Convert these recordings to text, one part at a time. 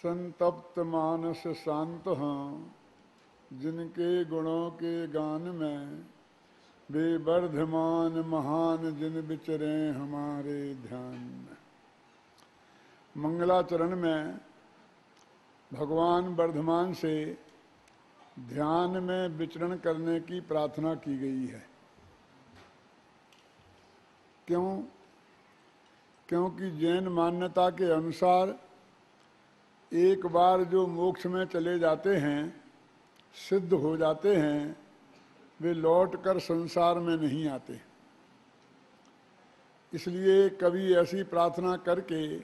संतप्त मानस शांत हैं, जिनके गुणों के गान में वे वर्धमान महान जिन विचरे हमारे ध्यान में। मंगलाचरण में भगवान वर्धमान से ध्यान में विचरण करने की प्रार्थना की गई है। क्यों? क्योंकि जैन मान्यता के अनुसार एक बार जो मोक्ष में चले जाते हैं, सिद्ध हो जाते हैं, वे लौटकर संसार में नहीं आते। इसलिए कभी ऐसी प्रार्थना करके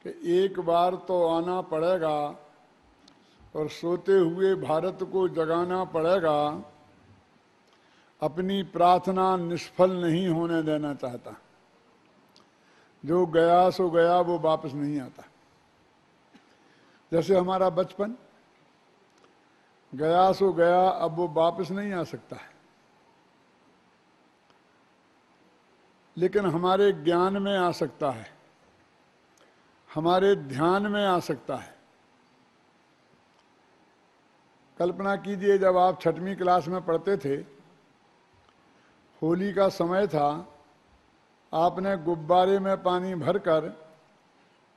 कि एक बार तो आना पड़ेगा और सोते हुए भारत को जगाना पड़ेगा, अपनी प्रार्थना निष्फल नहीं होने देना चाहता। जो गया सो गया, वो वापस नहीं आता। जैसे हमारा बचपन गया सो गया, अब वो वापस नहीं आ सकता है, लेकिन हमारे ज्ञान में आ सकता है, हमारे ध्यान में आ सकता है। कल्पना कीजिए, जब आप 6वीं क्लास में पढ़ते थे, होली का समय था, आपने गुब्बारे में पानी भरकर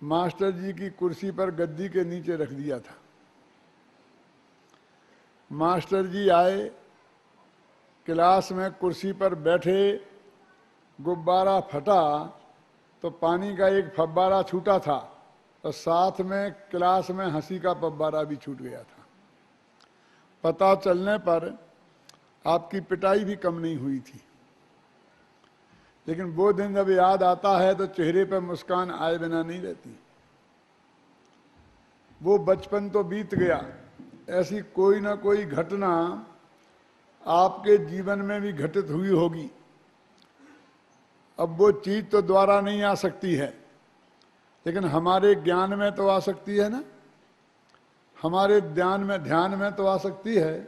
मास्टर जी की कुर्सी पर गद्दी के नीचे रख दिया था। मास्टर जी आए, क्लास में कुर्सी पर बैठे, गुब्बारा फटा तो पानी का एक फव्वारा छूटा था और साथ में क्लास में हंसी का फव्वारा भी छूट गया था। पता चलने पर आपकी पिटाई भी कम नहीं हुई थी। लेकिन वो दिन जब याद आता है तो चेहरे पर मुस्कान आए बिना नहीं रहती। वो बचपन तो बीत गया, ऐसी कोई ना कोई घटना आपके जीवन में भी घटित हुई होगी। अब वो चीज तो द्वारा नहीं आ सकती है, लेकिन हमारे ज्ञान में तो आ सकती है ना, हमारे ध्यान में तो आ सकती है।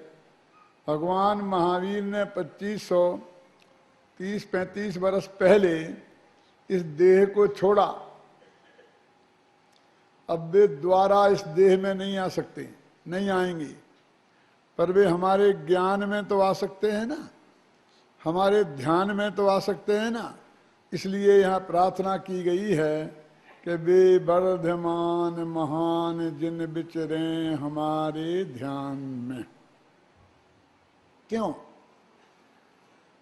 भगवान महावीर ने 2530-35 वर्ष पहले इस देह को छोड़ा। अब वे द्वारा इस देह में नहीं आ सकते, नहीं आएंगे, पर वे हमारे ज्ञान में तो आ सकते हैं ना, हमारे ध्यान में तो आ सकते हैं ना। इसलिए यहाँ प्रार्थना की गई है कि वे वर्धमान महान जिन विचरे हमारे ध्यान में। क्यों?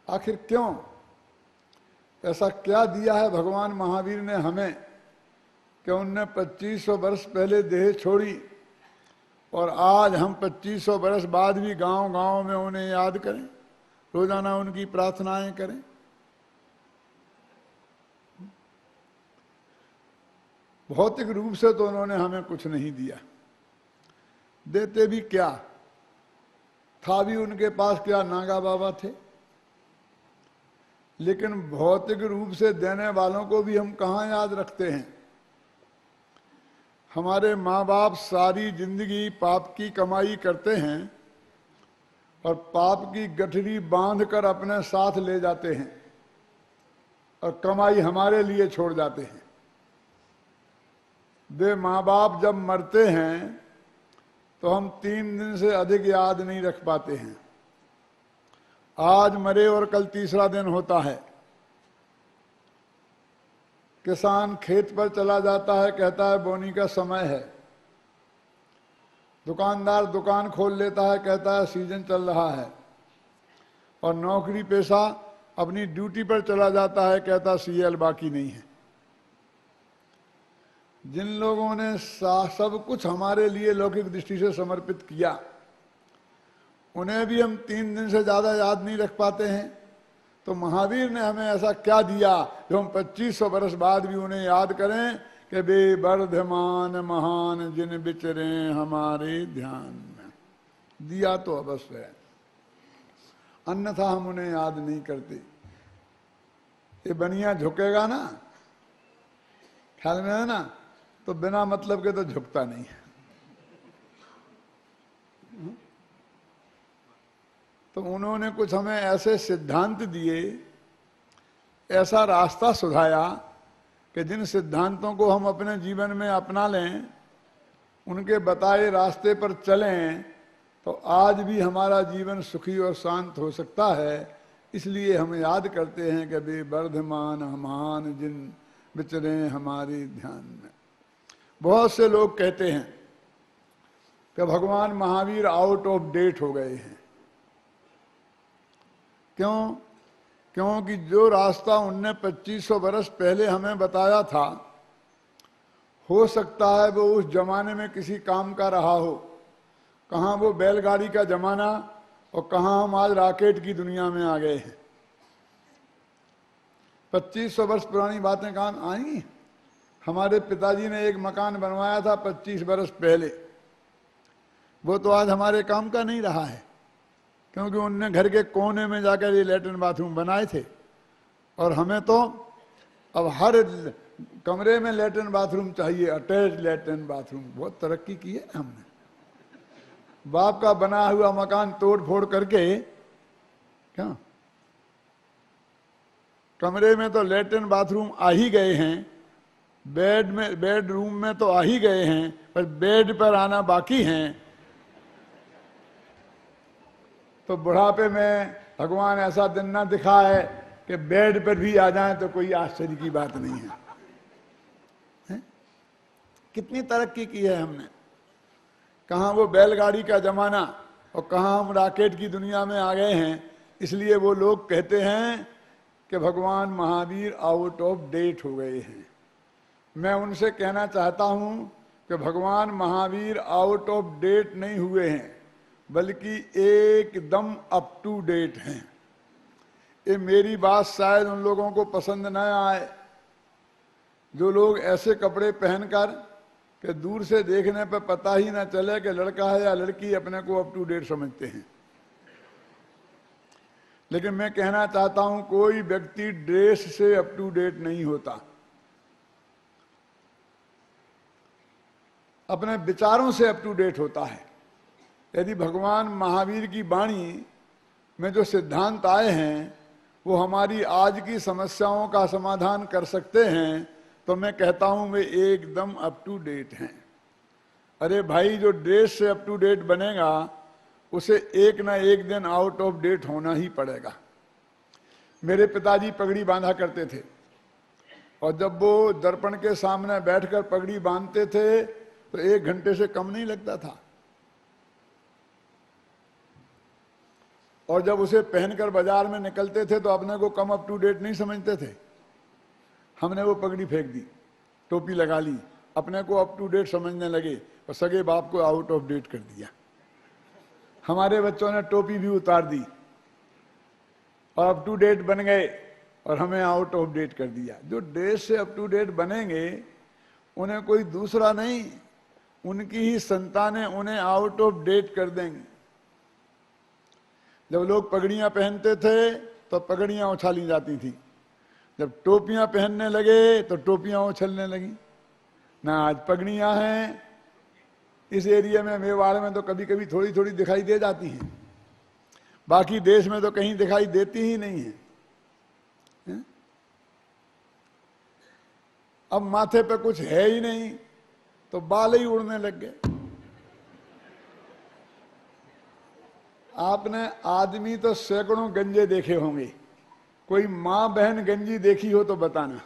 आखिर क्यों? ऐसा क्या दिया है भगवान महावीर ने हमें कि उनने 2500 वर्ष पहले देह छोड़ी और आज हम 2500 वर्ष बाद भी गांव-गांव में उन्हें याद करें, रोजाना उनकी प्रार्थनाएं करें। भौतिक रूप से तो उन्होंने हमें कुछ नहीं दिया, देते भी क्या था, भी उनके पास क्या नागा बाबा थे। लेकिन भौतिक रूप से देने वालों को भी हम कहाँ याद रखते हैं। हमारे माँ बाप सारी जिंदगी पाप की कमाई करते हैं और पाप की गठरी बांधकर अपने साथ ले जाते हैं और कमाई हमारे लिए छोड़ जाते हैं। वे माँ बाप जब मरते हैं तो हम 3 दिन से अधिक याद नहीं रख पाते हैं। आज मरे और कल तीसरा दिन होता है। किसान खेत पर चला जाता है, कहता है बोनी का समय है। दुकानदार दुकान खोल लेता है, कहता है सीजन चल रहा है। और नौकरी पेशा अपनी ड्यूटी पर चला जाता है, कहता सीएल बाकी नहीं है। जिन लोगों ने सब कुछ हमारे लिए लौकिक दृष्टि से समर्पित किया, उन्हें भी हम 3 दिन से ज्यादा याद नहीं रख पाते हैं। तो महावीर ने हमें ऐसा क्या दिया जो हम 2500 वर्ष बाद भी उन्हें याद करें कि वे वर्धमान महान जिन विचरे हमारे ध्यान में। दिया तो अवश्य है, अन्यथा हम उन्हें याद नहीं करते। ये बनिया झुकेगा ना, ख्याल में है ना, तो बिना मतलब के तो झुकता नहीं है। तो उन्होंने कुछ हमें ऐसे सिद्धांत दिए, ऐसा रास्ता सुझाया कि जिन सिद्धांतों को हम अपने जीवन में अपना लें उनके बताए रास्ते पर चलें तो आज भी हमारा जीवन सुखी और शांत हो सकता है। इसलिए हम याद करते हैं कि वे वर्धमान हमान जिन विचरे हमारे ध्यान में। बहुत से लोग कहते हैं कि भगवान महावीर आउट ऑफ डेट हो गए हैं। क्यों? क्योंकि जो रास्ता उनने 2500 वर्ष पहले हमें बताया था, हो सकता है वो उस जमाने में किसी काम का रहा हो। कहाँ वो बैलगाड़ी का जमाना और कहाँ हम आज रॉकेट की दुनिया में आ गए हैं। 2500 वर्ष पुरानी बातें कहाँ आई? हमारे पिताजी ने एक मकान बनवाया था 25 वर्ष पहले, वो तो आज हमारे काम का नहीं रहा है, क्योंकि उनने घर के कोने में जाकर ये लैट्रिन बाथरूम बनाए थे। और हमें तो अब हर कमरे में लैट्रिन बाथरूम चाहिए, अटैच लैट्रिन बाथरूम। बहुत तरक्की की है हमने। बाप का बना हुआ मकान तोड़ फोड़ करके क्या कमरे में तो लैट्रिन बाथरूम आ ही गए हैं, बेडरूम में तो आ ही गए हैं, पर बेड पर आना बाकी हैं। तो बुढ़ापे में भगवान ऐसा दिन ना दिखाए कि बेड पर भी आ जाए तो कोई आश्चर्य की बात नहीं है, है? कितनी तरक्की की है हमने। कहाँ वो बैलगाड़ी का जमाना और कहाँ हम रॉकेट की दुनिया में आ गए हैं। इसलिए वो लोग कहते हैं कि भगवान महावीर आउट ऑफ डेट हो गए हैं। मैं उनसे कहना चाहता हूं कि भगवान महावीर आउट ऑफ डेट नहीं हुए हैं, बल्कि एकदम अप टू डेट हैं। ये मेरी बात शायद उन लोगों को पसंद न आए जो लोग ऐसे कपड़े पहनकर कि दूर से देखने पर पता ही ना चले कि लड़का है या लड़की, अपने को अप टू डेट समझते हैं। लेकिन मैं कहना चाहता हूं कोई व्यक्ति ड्रेस से अप टू डेट नहीं होता, अपने विचारों से अप टू डेट होता है। यदि भगवान महावीर की वाणी में जो सिद्धांत आए हैं वो हमारी आज की समस्याओं का समाधान कर सकते हैं, तो मैं कहता हूं वे एकदम अप टू डेट हैं। अरे भाई, जो ड्रेस से अप टू डेट बनेगा उसे एक ना एक दिन आउट ऑफ डेट होना ही पड़ेगा। मेरे पिताजी पगड़ी बांधा करते थे और जब वो दर्पण के सामने बैठकर पगड़ी बांधते थे तो 1 घंटे से कम नहीं लगता था, और जब उसे पहनकर बाजार में निकलते थे तो अपने को कम अप टू डेट नहीं समझते थे। हमने वो पगड़ी फेंक दी, टोपी लगा ली, अपने को अप टू डेट समझने लगे और सगे बाप को आउट ऑफ डेट कर दिया। हमारे बच्चों ने टोपी भी उतार दी और अप टू डेट बन गए और हमें आउट ऑफ डेट कर दिया। जो ड्रेस से अप टू डेट बनेंगे उन्हें कोई दूसरा नहीं, उनकी ही संतानें उन्हें आउट ऑफ डेट कर देंगे। जब लोग पगड़ियां पहनते थे तो पगड़ियां उछाली जाती थी, जब टोपियां पहनने लगे तो टोपियां उछलने लगी ना। आज पगड़ियां हैं इस एरिया में, मेवाड़ में तो कभी कभी थोड़ी थोड़ी दिखाई दे जाती हैं, बाकी देश में तो कहीं दिखाई देती ही नहीं है। अब माथे पे कुछ है ही नहीं तो बाल ही उड़ने लग गए। आपने आदमी तो सैकड़ों गंजे देखे होंगे, कोई मां बहन गंजी देखी हो तो बताना।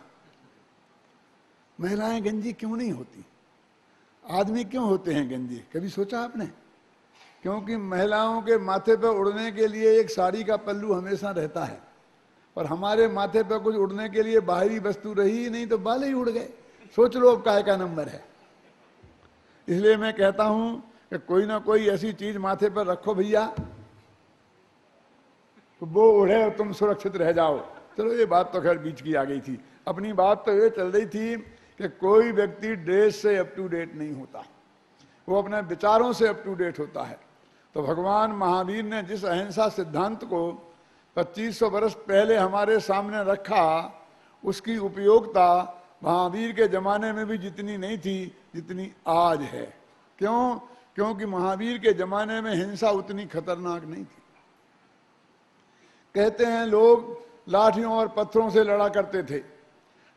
महिलाएं गंजी क्यों नहीं होती? आदमी क्यों होते हैं गंजी? कभी सोचा आपने? क्योंकि महिलाओं के माथे पर उड़ने के लिए एक साड़ी का पल्लू हमेशा रहता है, और हमारे माथे पर कुछ उड़ने के लिए बाहरी वस्तु रही ही नहीं तो बाल ही उड़ गए। सोच लो अब काय का नंबर है। इसलिए मैं कहता हूं कि कोई ना कोई ऐसी चीज माथे पर रखो भैया, तो वो उड़े और तुम सुरक्षित रह जाओ। चलो ये बात तो खैर बीच की आ गई थी। अपनी बात तो ये चल रही थी कि कोई व्यक्ति ड्रेस से अप टू डेट नहीं होता, वो अपने विचारों से अप टू डेट होता है। तो भगवान महावीर ने जिस अहिंसा सिद्धांत को 2500 वर्ष पहले हमारे सामने रखा, उसकी उपयोगिता महावीर के जमाने में भी जितनी नहीं थी जितनी आज है। क्यों? क्योंकि महावीर के जमाने में हिंसा उतनी खतरनाक नहीं थी। कहते हैं लोग लाठियों और पत्थरों से लड़ा करते थे।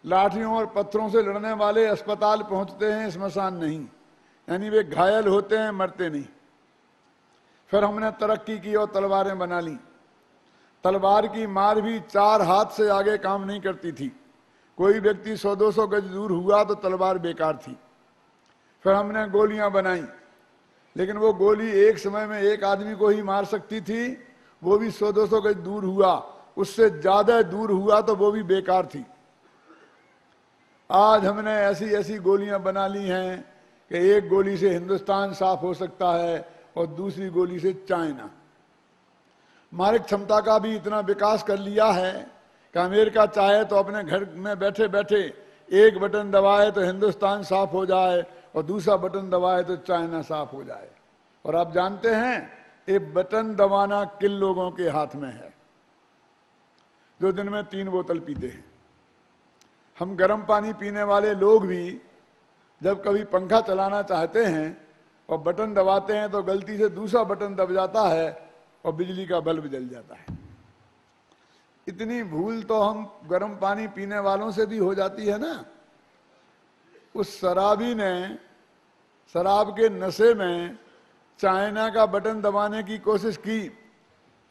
लाठियों और पत्थरों से लड़ने वाले अस्पताल पहुंचते हैं, स्मशान नहीं। यानी वे घायल होते हैं, मरते नहीं। फिर हमने तरक्की की और तलवारें बना ली। तलवार की मार भी 4 हाथ से आगे काम नहीं करती थी। कोई व्यक्ति 100-200 गज दूर हुआ तो तलवार बेकार थी। फिर हमने गोलियां बनाई, लेकिन वो गोली एक समय में एक आदमी को ही मार सकती थी, वो भी 100-200 गज दूर हुआ, उससे ज्यादा दूर हुआ तो वो भी बेकार थी। आज हमने ऐसी ऐसी गोलियां बना ली हैं कि एक गोली से हिंदुस्तान साफ हो सकता है और दूसरी गोली से चाइना। मारक क्षमता का भी इतना विकास कर लिया है कि अमेरिका चाहे तो अपने घर में बैठे बैठे एक बटन दबाए तो हिंदुस्तान साफ हो जाए और दूसरा बटन दबाए तो चाइना साफ हो जाए। और आप जानते हैं ये बटन दबाना किन लोगों के हाथ में है, जो दिन में 3 बोतल पीते हैं। हम गर्म पानी पीने वाले लोग भी जब कभी पंखा चलाना चाहते हैं और बटन दबाते हैं तो गलती से दूसरा बटन दब जाता है और बिजली का बल्ब जल जाता है। इतनी भूल तो हम गर्म पानी पीने वालों से भी हो जाती है ना। उस शराबी ने शराब के नशे में चाइना का बटन दबाने की कोशिश की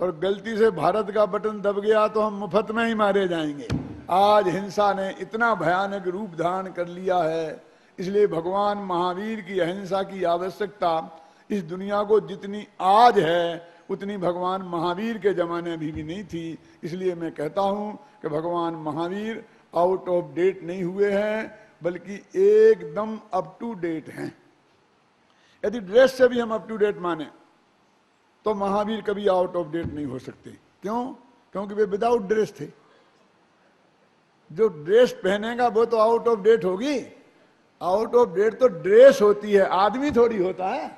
और गलती से भारत का बटन दब गया तो हम मुफ्त में ही मारे जाएंगे। आज हिंसा ने इतना भयानक रूप धारण कर लिया है, इसलिए भगवान महावीर की अहिंसा की आवश्यकता इस दुनिया को जितनी आज है उतनी भगवान महावीर के जमाने भी नहीं थी। इसलिए मैं कहता हूं कि भगवान महावीर आउट ऑफ डेट नहीं हुए हैं, बल्कि एकदम अप टू डेट हैं। यदि ड्रेस से भी हम अप टू डेट माने तो महावीर कभी आउट ऑफ डेट नहीं हो सकते। क्यों? क्योंकि वे विदाउट ड्रेस थे। जो ड्रेस पहनेगा वो तो आउट ऑफ डेट होगी। आउट ऑफ डेट तो ड्रेस होती है, आदमी थोड़ी होता है।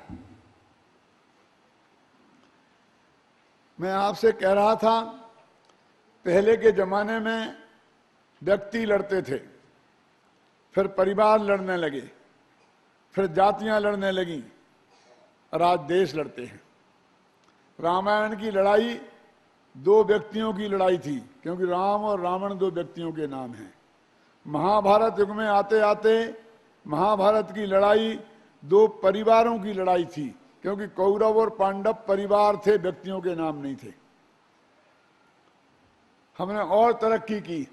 मैं आपसे कह रहा था, पहले के जमाने में व्यक्ति लड़ते थे, फिर परिवार लड़ने लगे, फिर जातियां लड़ने लगी, और आज देश लड़ते हैं। रामायण की लड़ाई 2 व्यक्तियों की लड़ाई थी, क्योंकि राम और रावण 2 व्यक्तियों के नाम हैं। महाभारत युग में आते आते महाभारत की लड़ाई 2 परिवारों की लड़ाई थी, क्योंकि कौरव और पांडव परिवार थे, व्यक्तियों के नाम नहीं थे। हमने और तरक्की की।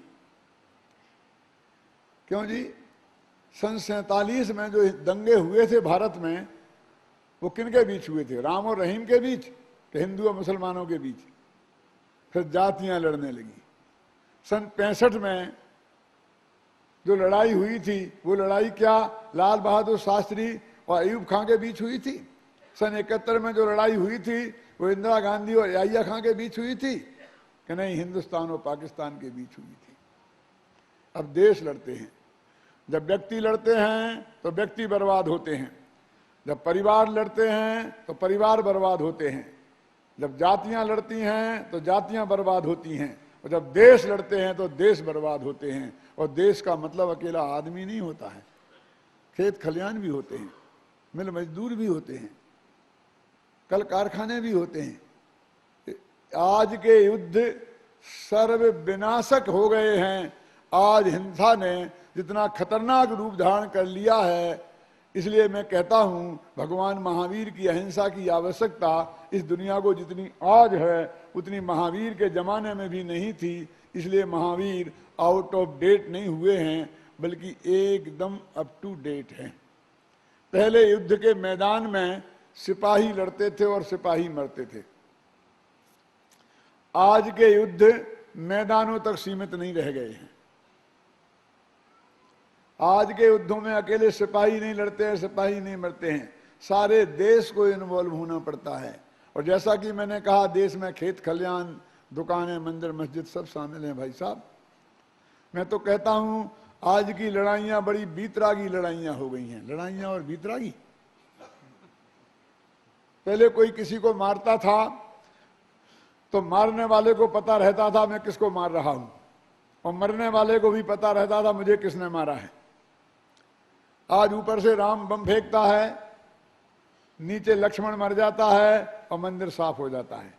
क्यों जी? सन 47 में जो दंगे हुए थे भारत में, वो किनके बीच हुए थे? राम और रहीम के बीच कि हिंदू और मुसलमानों के बीच? फिर जातियां लड़ने लगी। सन 65 में जो लड़ाई हुई थी, वो लड़ाई क्या लाल बहादुर शास्त्री और अयूब खां के बीच हुई थी? सन 71 में जो लड़ाई हुई थी वो इंदिरा गांधी और याहिया खां के बीच हुई थी कि नहीं, हिंदुस्तान और पाकिस्तान के बीच हुई थी। अब देश लड़ते हैं। जब व्यक्ति लड़ते हैं तो व्यक्ति बर्बाद होते हैं, जब परिवार लड़ते हैं तो परिवार बर्बाद होते हैं, जब जातियां लड़ती हैं तो जातियां बर्बाद होती हैं, और जब देश लड़ते हैं तो देश बर्बाद होते हैं। और देश का मतलब अकेला आदमी नहीं होता है, खेत खलियान भी होते हैं, मिल मजदूर भी होते हैं, कल कारखाने भी होते हैं। आज के युद्ध सर्व विनाशक हो गए हैं। आज हिंसा ने जितना खतरनाक रूप धारण कर लिया है, इसलिए मैं कहता हूं भगवान महावीर की अहिंसा की आवश्यकता इस दुनिया को जितनी आज है उतनी महावीर के जमाने में भी नहीं थी। इसलिए महावीर आउट ऑफ डेट नहीं हुए हैं, बल्कि एकदम अप टू डेट हैं। पहले युद्ध के मैदान में सिपाही लड़ते थे और सिपाही मरते थे। आज के युद्ध मैदानों तक सीमित नहीं रह गए हैं। आज के युद्धों में अकेले सिपाही नहीं लड़ते हैं, सिपाही नहीं मरते हैं, सारे देश को इन्वॉल्व होना पड़ता है। और जैसा कि मैंने कहा, देश में खेत खलियान, दुकानें, मंदिर, मस्जिद सब शामिल हैं। भाई साहब, मैं तो कहता हूं आज की लड़ाइयां बड़ी बीतरागी लड़ाइयां हो गई हैं। लड़ाइयां और बीतरागी। पहले कोई किसी को मारता था तो मारने वाले को पता रहता था मैं किसको मार रहा हूं, और मरने वाले को भी पता रहता था मुझे किसने मारा है। आज ऊपर से राम बम फेंकता है, नीचे लक्ष्मण मर जाता है और मंदिर साफ हो जाता है।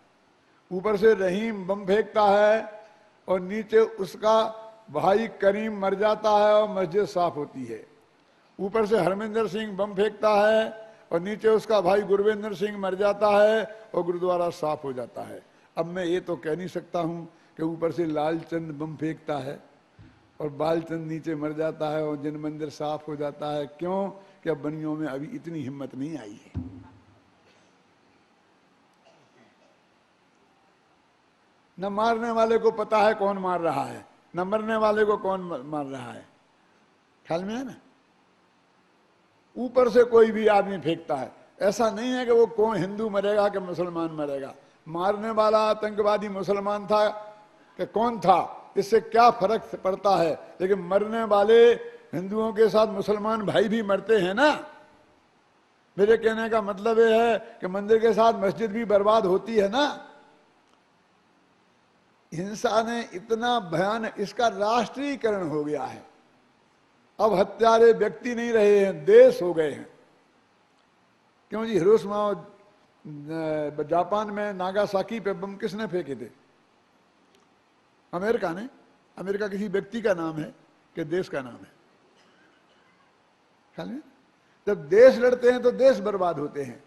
ऊपर से रहीम बम फेंकता है और नीचे उसका भाई करीम मर जाता है और मस्जिद साफ होती है। ऊपर से हरमिंदर सिंह बम फेंकता है और नीचे उसका भाई गुरविंदर सिंह मर जाता है और गुरुद्वारा साफ हो जाता है। अब मैं ये तो कह नहीं सकता हूं कि ऊपर से लालचंद बम फेंकता है और बालचंद नीचे मर जाता है और जिन मंदिर साफ हो जाता है। क्यों? कि अब बनियों में अभी इतनी हिम्मत नहीं आई है। न मारने वाले को पता है कौन मार रहा है, न मरने वाले को कौन मार रहा है। ख्याल में है ना? ऊपर से कोई भी आदमी फेंकता है, ऐसा नहीं है कि वो कौन हिंदू मरेगा कि मुसलमान मरेगा। मारने वाला आतंकवादी मुसलमान था कि कौन था, इससे क्या फर्क पड़ता है। लेकिन मरने वाले हिंदुओं के साथ मुसलमान भाई भी मरते हैं ना। मेरे कहने का मतलब ये है कि मंदिर के साथ मस्जिद भी बर्बाद होती है ना। हिंसा ने इतना भयानक, इसका राष्ट्रीयकरण हो गया है। अब हत्यारे व्यक्ति नहीं रहे हैं, देश हो गए हैं। क्यों जी? हिरोशिमा जापान में नागासाकी पे बम किसने फेंके थे? अमेरिका ने। अमेरिका किसी व्यक्ति का नाम है कि देश का नाम है? ख्याल में? जब देश लड़ते हैं तो देश बर्बाद होते हैं।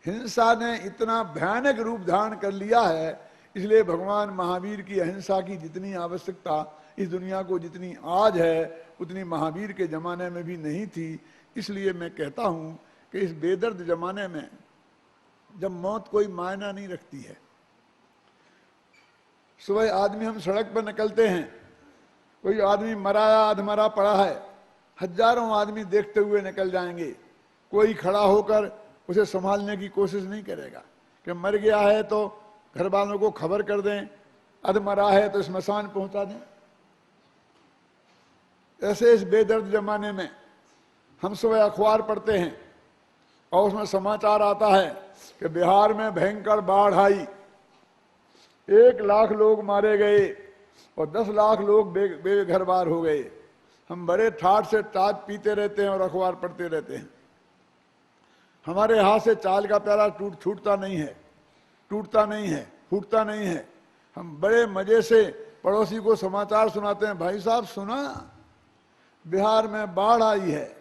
हिंसा ने इतना भयानक रूप धारण कर लिया है, इसलिए भगवान महावीर की अहिंसा की जितनी आवश्यकता इस दुनिया को जितनी आज है, उतनी महावीर के जमाने में भी नहीं थी। इसलिए मैं कहता हूं कि इस बेदर्द जमाने में जब मौत कोई मायना नहीं रखती है, सुबह आदमी हम सड़क पर निकलते हैं, कोई आदमी मराया अधमरा पड़ा है, हजारों आदमी देखते हुए निकल जाएंगे। कोई खड़ा होकर उसे संभालने की कोशिश नहीं करेगा कि मर गया है तो घर वालों को खबर कर दें, अधमरा है तो स्मशान पहुंचा दें। ऐसे इस बेदर्द जमाने में हम सुबह अखबार पढ़ते हैं और उसमें समाचार आता है कि बिहार में भयंकर बाढ़ आई, 1 लाख लोग मारे गए और 10 लाख लोग बेघर बार हो गए। हम बड़े ठाठ से चाय पीते रहते हैं और अखबार पढ़ते रहते हैं। हमारे हाथ से चाल का प्याला छूटता नहीं है, टूटता नहीं है, फूटता नहीं है। हम बड़े मजे से पड़ोसी को समाचार सुनाते हैं, भाई साहब सुना बिहार में बाढ़ आई है,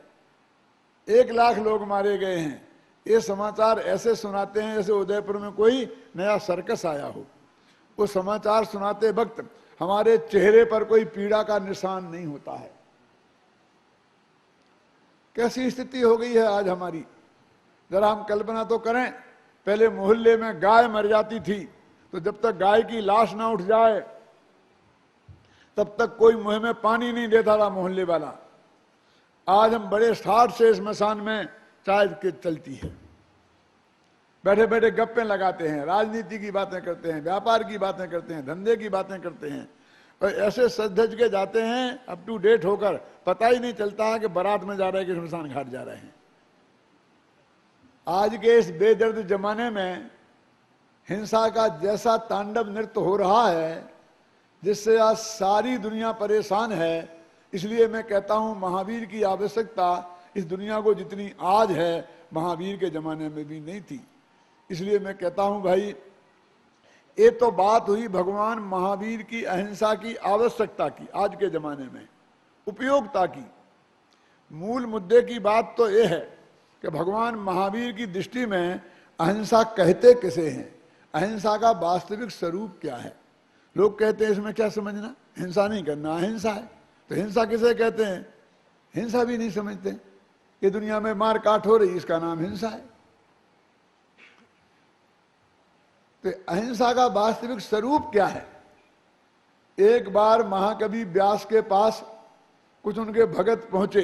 1 लाख लोग मारे गए हैं। ये समाचार ऐसे सुनाते हैं जैसे उदयपुर में कोई नया सर्कस आया हो। वो समाचार सुनाते वक्त हमारे चेहरे पर कोई पीड़ा का निशान नहीं होता है। कैसी स्थिति हो गई है आज हमारी, जरा हम कल्पना तो करें। पहले मोहल्ले में गाय मर जाती थी तो जब तक गाय की लाश ना उठ जाए तब तक कोई मुंह में पानी नहीं देता था मोहल्ले वाला। आज हम बड़े ठाठ से स्मशान में चाय के चलती है, बैठे बैठे गप्पे लगाते हैं, राजनीति की बातें करते हैं, व्यापार की बातें करते हैं, धंधे की बातें करते हैं और ऐसे सज-धज के जाते हैं अप टू डेट होकर, पता ही नहीं चलता है कि बारात में जा रहे हैं कि स्मशान घाट जा रहे हैं। आज के इस बेदर्द जमाने में हिंसा का जैसा तांडव नृत्य हो रहा है जिससे आज सारी दुनिया परेशान है, इसलिए मैं कहता हूं महावीर की आवश्यकता इस दुनिया को जितनी आज है महावीर के जमाने में भी नहीं थी। इसलिए मैं कहता हूं भाई, ये तो बात हुई भगवान महावीर की अहिंसा की आवश्यकता की, आज के जमाने में उपयोगिता की। मूल मुद्दे की बात तो ये है कि भगवान महावीर की दृष्टि में अहिंसा कहते किसे हैं, अहिंसा का वास्तविक स्वरूप क्या है। लोग कहते हैं इसमें क्या समझना, हिंसा नहीं करना अहिंसा है। तो हिंसा किसे कहते हैं, हिंसा भी नहीं समझते। ये दुनिया में मार काट हो रही, इसका नाम हिंसा है। तो अहिंसा का वास्तविक स्वरूप क्या है। एक बार महाकवि व्यास के पास कुछ उनके भगत पहुंचे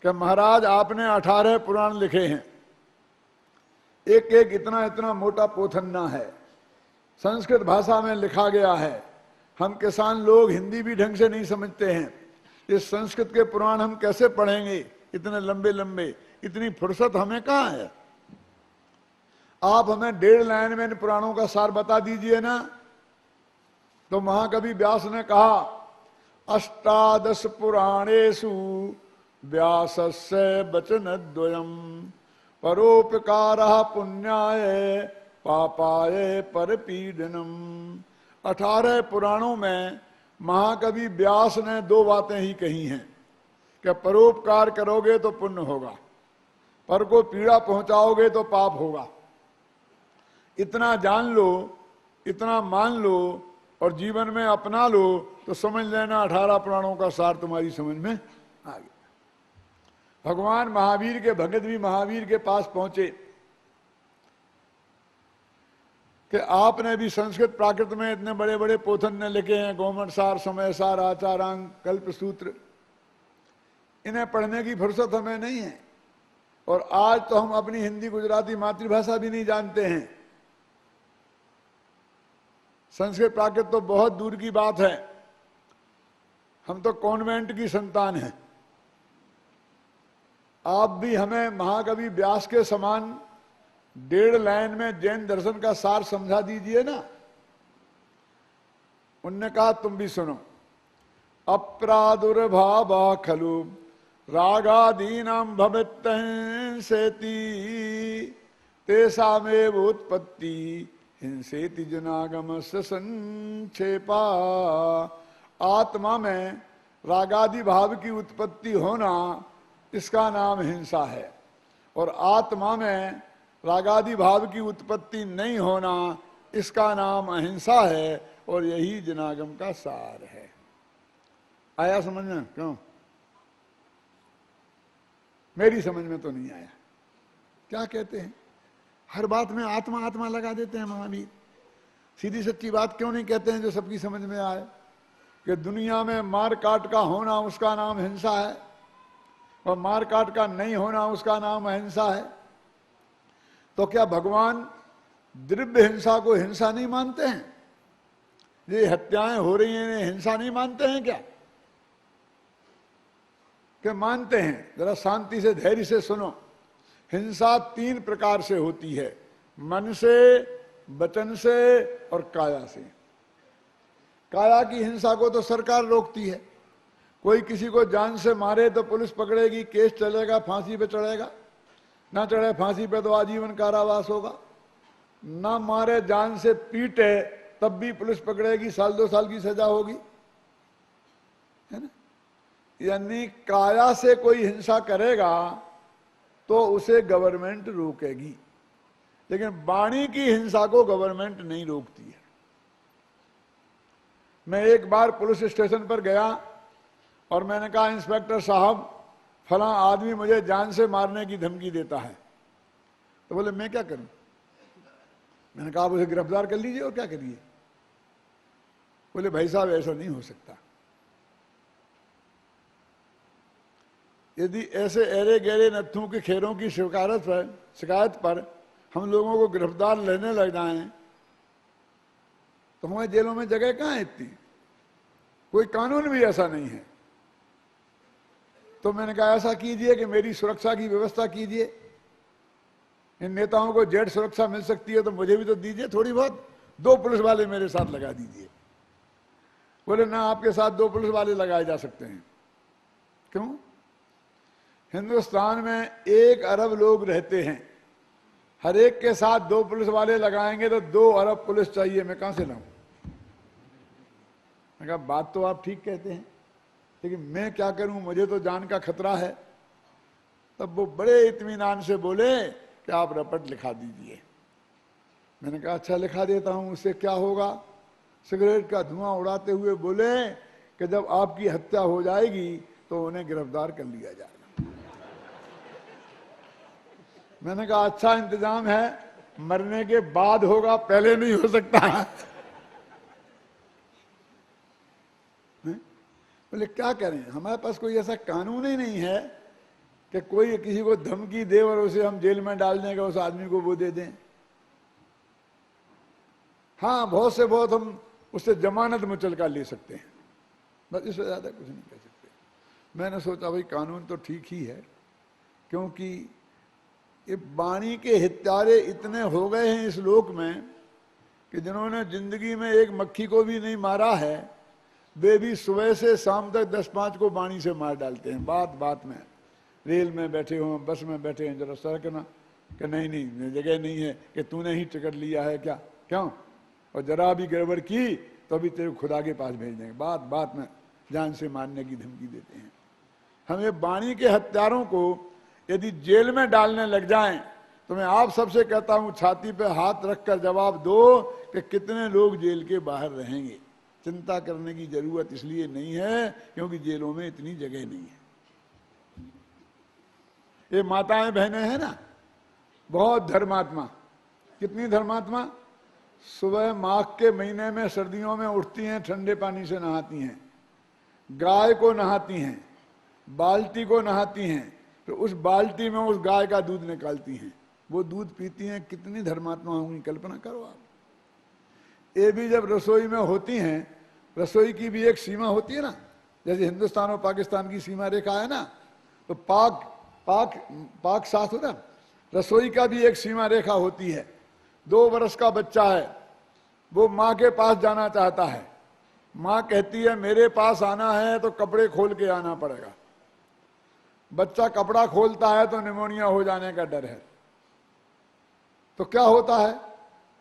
कि महाराज आपने 18 पुराण लिखे हैं, एक एक इतना इतना मोटा पोथन्ना है, संस्कृत भाषा में लिखा गया है, हम किसान लोग हिंदी भी ढंग से नहीं समझते हैं, इस संस्कृत के पुराण हम कैसे पढ़ेंगे, इतने लंबे लंबे, इतनी फुर्सत हमें कहाँ है। आप हमें 1.5 लाइन में इन पुराणों का सार बता दीजिए ना। तो महाकवि व्यास ने कहा, 18 पुराणेषु व्यासस्य वचनद्वयम् परोपकारः पुण्याय पापाय परपीडनम्। 18 पुराणों में महाकवि व्यास ने 2 बातें ही कही हैं। कि परोपकार करोगे तो पुण्य होगा, पर को पीड़ा पहुंचाओगे तो पाप होगा। इतना जान लो, इतना मान लो और जीवन में अपना लो तो समझ लेना 18 पुराणों का सार तुम्हारी समझ में आ गया। भगवान महावीर के भगत भी महावीर के पास पहुंचे कि आपने भी संस्कृत प्राकृत में इतने बड़े बड़े पोथन ने लिखे हैं, गोमन सार, समय सार, आचारांग, कल्प सूत्र, इन्हें पढ़ने की फुर्सत हमें नहीं है। और आज तो हम अपनी हिंदी गुजराती मातृभाषा भी नहीं जानते हैं। संस्कृत प्राकृत तो बहुत दूर की बात है। हम तो कॉन्वेंट की संतान हैं। आप भी हमें महाकवि व्यास के समान 1.5 लाइन में जैन दर्शन का सार समझा दीजिए ना। उनने कहा तुम भी सुनो। अप्रादुर्भावा खलु रागादीनां भवेत्तंसेति तेषामेव उत्पत्ति हिंसेति जनागमस्य संक्षेपा। आत्मा में रागादि भाव की उत्पत्ति होना, इसका नाम हिंसा है, और आत्मा में रागादि भाव की उत्पत्ति नहीं होना, इसका नाम अहिंसा है, और यही जनागम का सार है। आया समझ में? क्यों? मेरी समझ में तो नहीं आया। क्या कहते हैं? हर बात में आत्मा आत्मा लगा देते हैं महावीर। सीधी सच्ची बात क्यों नहीं कहते हैं जो सबकी समझ में आए कि दुनिया में मार काट का होना उसका नाम हिंसा है, और मार काट का नहीं होना उसका नाम अहिंसा है। तो क्या भगवान द्रव्य हिंसा को हिंसा नहीं मानते हैं? ये हत्याएं हो रही हैं, इन्हें हिंसा नहीं मानते हैं क्या? कि मानते हैं? जरा शांति से धैर्य से सुनो। हिंसा 3 प्रकार से होती है, मन से, वचन से और काया से। काया की हिंसा को तो सरकार रोकती है। कोई किसी को जान से मारे तो पुलिस पकड़ेगी, केस चलेगा, फांसी पे चढ़ेगा। ना चढ़े फांसी पे तो आजीवन कारावास होगा। ना मारे, जान से पीटे तब भी पुलिस पकड़ेगी, 1-2 साल की सजा होगी, है ना। यानी काया से कोई हिंसा करेगा तो उसे गवर्नमेंट रोकेगी, लेकिन वाणी की हिंसा को गवर्नमेंट नहीं रोकती है। मैं एक बार पुलिस स्टेशन पर गया और मैंने कहा इंस्पेक्टर साहब फला आदमी मुझे जान से मारने की धमकी देता है। तो बोले मैं क्या करूं? मैंने कहा आप उसे गिरफ्तार कर लीजिए। और क्या करिए? बोले भाई साहब ऐसा नहीं हो सकता। यदि ऐसे अरे गहरे नत्थों के खेरों की शिकायत पर हम लोगों को गिरफ्तार लेने लग जाएं तो हमारे जेलों में जगह कहाँ है इतनी? कोई कानून भी ऐसा नहीं है। तो मैंने कहा ऐसा कीजिए कि मेरी सुरक्षा की व्यवस्था कीजिए। इन नेताओं को जेड सुरक्षा मिल सकती है तो मुझे भी तो दीजिए थोड़ी बहुत। 2 पुलिस वाले मेरे साथ लगा दीजिए। बोले ना, आपके साथ 2 पुलिस वाले लगाए जा सकते हैं। क्यों? हिंदुस्तान में 1 अरब लोग रहते हैं, हर एक के साथ 2 पुलिस वाले लगाएंगे तो 2 अरब पुलिस चाहिए। मैं कहां से लाऊं? मैं कहा बात तो आप ठीक कहते हैं, लेकिन मैं क्या करूं, मुझे तो जान का खतरा है। तब वो बड़े इत्मीनान से बोले कि आप रपट लिखा दीजिए। मैंने कहा अच्छा लिखा देता हूं, उससे क्या होगा? सिगरेट का धुआं उड़ाते हुए बोले कि जब आपकी हत्या हो जाएगी तो उन्हें गिरफ्तार कर लिया जाएगा। मैंने कहा अच्छा इंतजाम है, मरने के बाद होगा, पहले नहीं हो सकता। बोले क्या करें, हमारे पास कोई ऐसा कानून ही नहीं है कि कोई किसी को धमकी दे और उसे हम जेल में डाल देंगे, उस आदमी को वो दे दें। हाँ, बहुत से बहुत हम उससे जमानत मुचलका ले सकते हैं, बस इससे ज्यादा कुछ नहीं कर सकते। मैंने सोचा भाई कानून तो ठीक ही है, क्योंकि ये वाणी के हत्यारे इतने हो गए हैं इस लोक में कि जिन्होंने जिंदगी में एक मक्खी को भी नहीं मारा है, वे भी सुबह से शाम तक 10-5 को वाणी से मार डालते हैं। बात बात में, रेल में बैठे हो, बस में बैठे हैं, जरा सरकना कि नहीं नहीं जगह नहीं है, कि तूने ही टिकट लिया है क्या? क्यों? और जरा भी गड़बड़ की तो अभी तेरे खुदा के पास भेज देंगे। बात बात में जान से मारने की धमकी देते हैं। हम ये वाणी के हत्यारों को यदि जेल में डालने लग जाएं तो मैं आप सबसे कहता हूं, छाती पे हाथ रखकर जवाब दो कि कितने लोग जेल के बाहर रहेंगे। चिंता करने की जरूरत इसलिए नहीं है क्योंकि जेलों में इतनी जगह नहीं है। ये माताएं बहनें हैं ना, बहुत धर्मात्मा। कितनी धर्मात्मा? सुबह माघ के महीने में सर्दियों में उठती हैं, ठंडे पानी से नहाती हैं, गाय को नहाती हैं, बाल्टी को नहाती हैं, तो उस बाल्टी में उस गाय का दूध निकालती हैं, वो दूध पीती हैं। कितनी धर्मात्मा होंगी, कल्पना करो आप। ये भी जब रसोई में होती हैं, रसोई की भी एक सीमा होती है ना, जैसे हिंदुस्तान और पाकिस्तान की सीमा रेखा है ना, तो पाक साथ हो ना, रसोई का भी एक सीमा रेखा होती है। 2 वर्ष का बच्चा है, वो माँ के पास जाना चाहता है, माँ कहती है मेरे पास आना है तो कपड़े खोल के आना पड़ेगा। बच्चा कपड़ा खोलता है तो निमोनिया हो जाने का डर है। तो क्या होता है?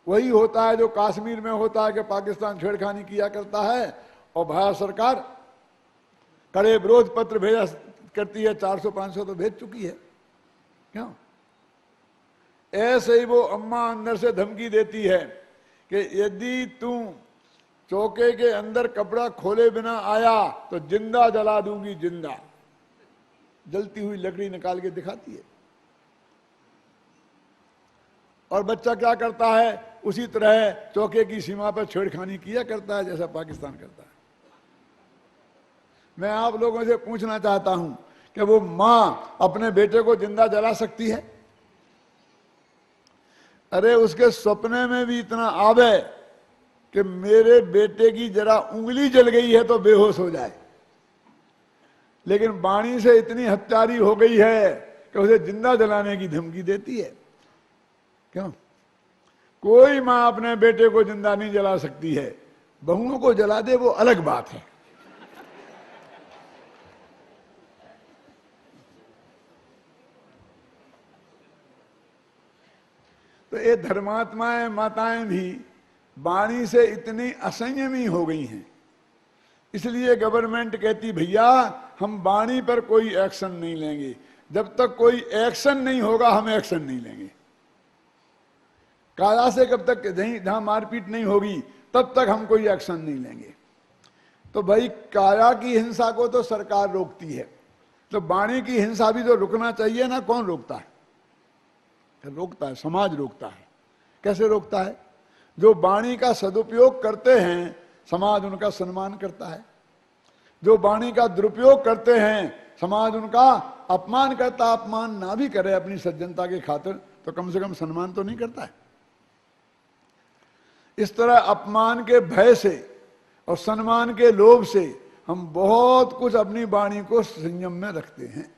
वही होता है जो कश्मीर में होता है कि पाकिस्तान छेड़खानी किया करता है और भारत सरकार कड़े विरोध पत्र भेजा करती है। 400-500 तो भेज चुकी है। क्यों? ऐसे ही वो अम्मा अंदर से धमकी देती है कि यदि तू चौके के अंदर कपड़ा खोले बिना आया तो जिंदा जला दूंगी, जिंदा। जलती हुई लकड़ी निकाल के दिखाती है। और बच्चा क्या करता है? उसी तरह चौके की सीमा पर छेड़खानी किया करता है जैसा पाकिस्तान करता है। मैं आप लोगों से पूछना चाहता हूं कि वो मां अपने बेटे को जिंदा जला सकती है? अरे उसके सपने में भी इतना आवे कि मेरे बेटे की जरा उंगली जल गई है तो बेहोश हो जाए, लेकिन वाणी से इतनी हत्यारी हो गई है कि उसे जिंदा जलाने की धमकी देती है। क्यों? कोई मां अपने बेटे को जिंदा नहीं जला सकती है। बहुओं को जला दे वो अलग बात है। तो ये धर्मात्माएं माताएं भी वाणी से इतनी असंयमी हो गई हैं, इसलिए गवर्नमेंट कहती भैया हम वाणी पर कोई एक्शन नहीं लेंगे। जब तक कोई एक्शन नहीं होगा हम एक्शन नहीं लेंगे। काया से कब तक जहां मारपीट नहीं होगी तब तक हम कोई एक्शन नहीं लेंगे। तो भाई काया की हिंसा को तो सरकार रोकती है, तो वाणी की हिंसा भी तो रुकना चाहिए ना। कौन रोकता है? रोकता है समाज रोकता है। कैसे रोकता है? जो वाणी का सदुपयोग करते हैं समाज उनका सम्मान करता है, जो वाणी का दुरुपयोग करते हैं समाज उनका अपमान करता। अपमान ना भी करे अपनी सज्जनता की खातिर तो कम से कम सम्मान तो नहीं करता है। इस तरह अपमान के भय से और सम्मान के लोभ से हम बहुत कुछ अपनी वाणी को संयम में रखते हैं।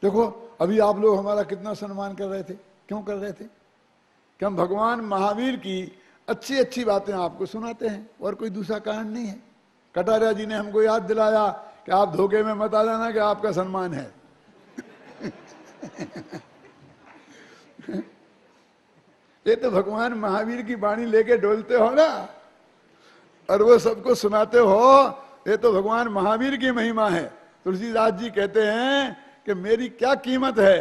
देखो अभी आप लोग हमारा कितना सम्मान कर रहे थे। क्यों कर रहे थे? कि हम भगवान महावीर की अच्छी अच्छी बातें आपको सुनाते हैं और कोई दूसरा कारण नहीं है। कटारिया जी ने हमको याद दिलाया कि आप धोखे में मत आ जाना कि आपका सम्मान है। ये तो भगवान महावीर की वाणी लेके डोलते हो ना और वो सबको सुनाते हो, ये तो भगवान महावीर की महिमा है। तुलसीदास जी कहते हैं कि मेरी क्या कीमत है,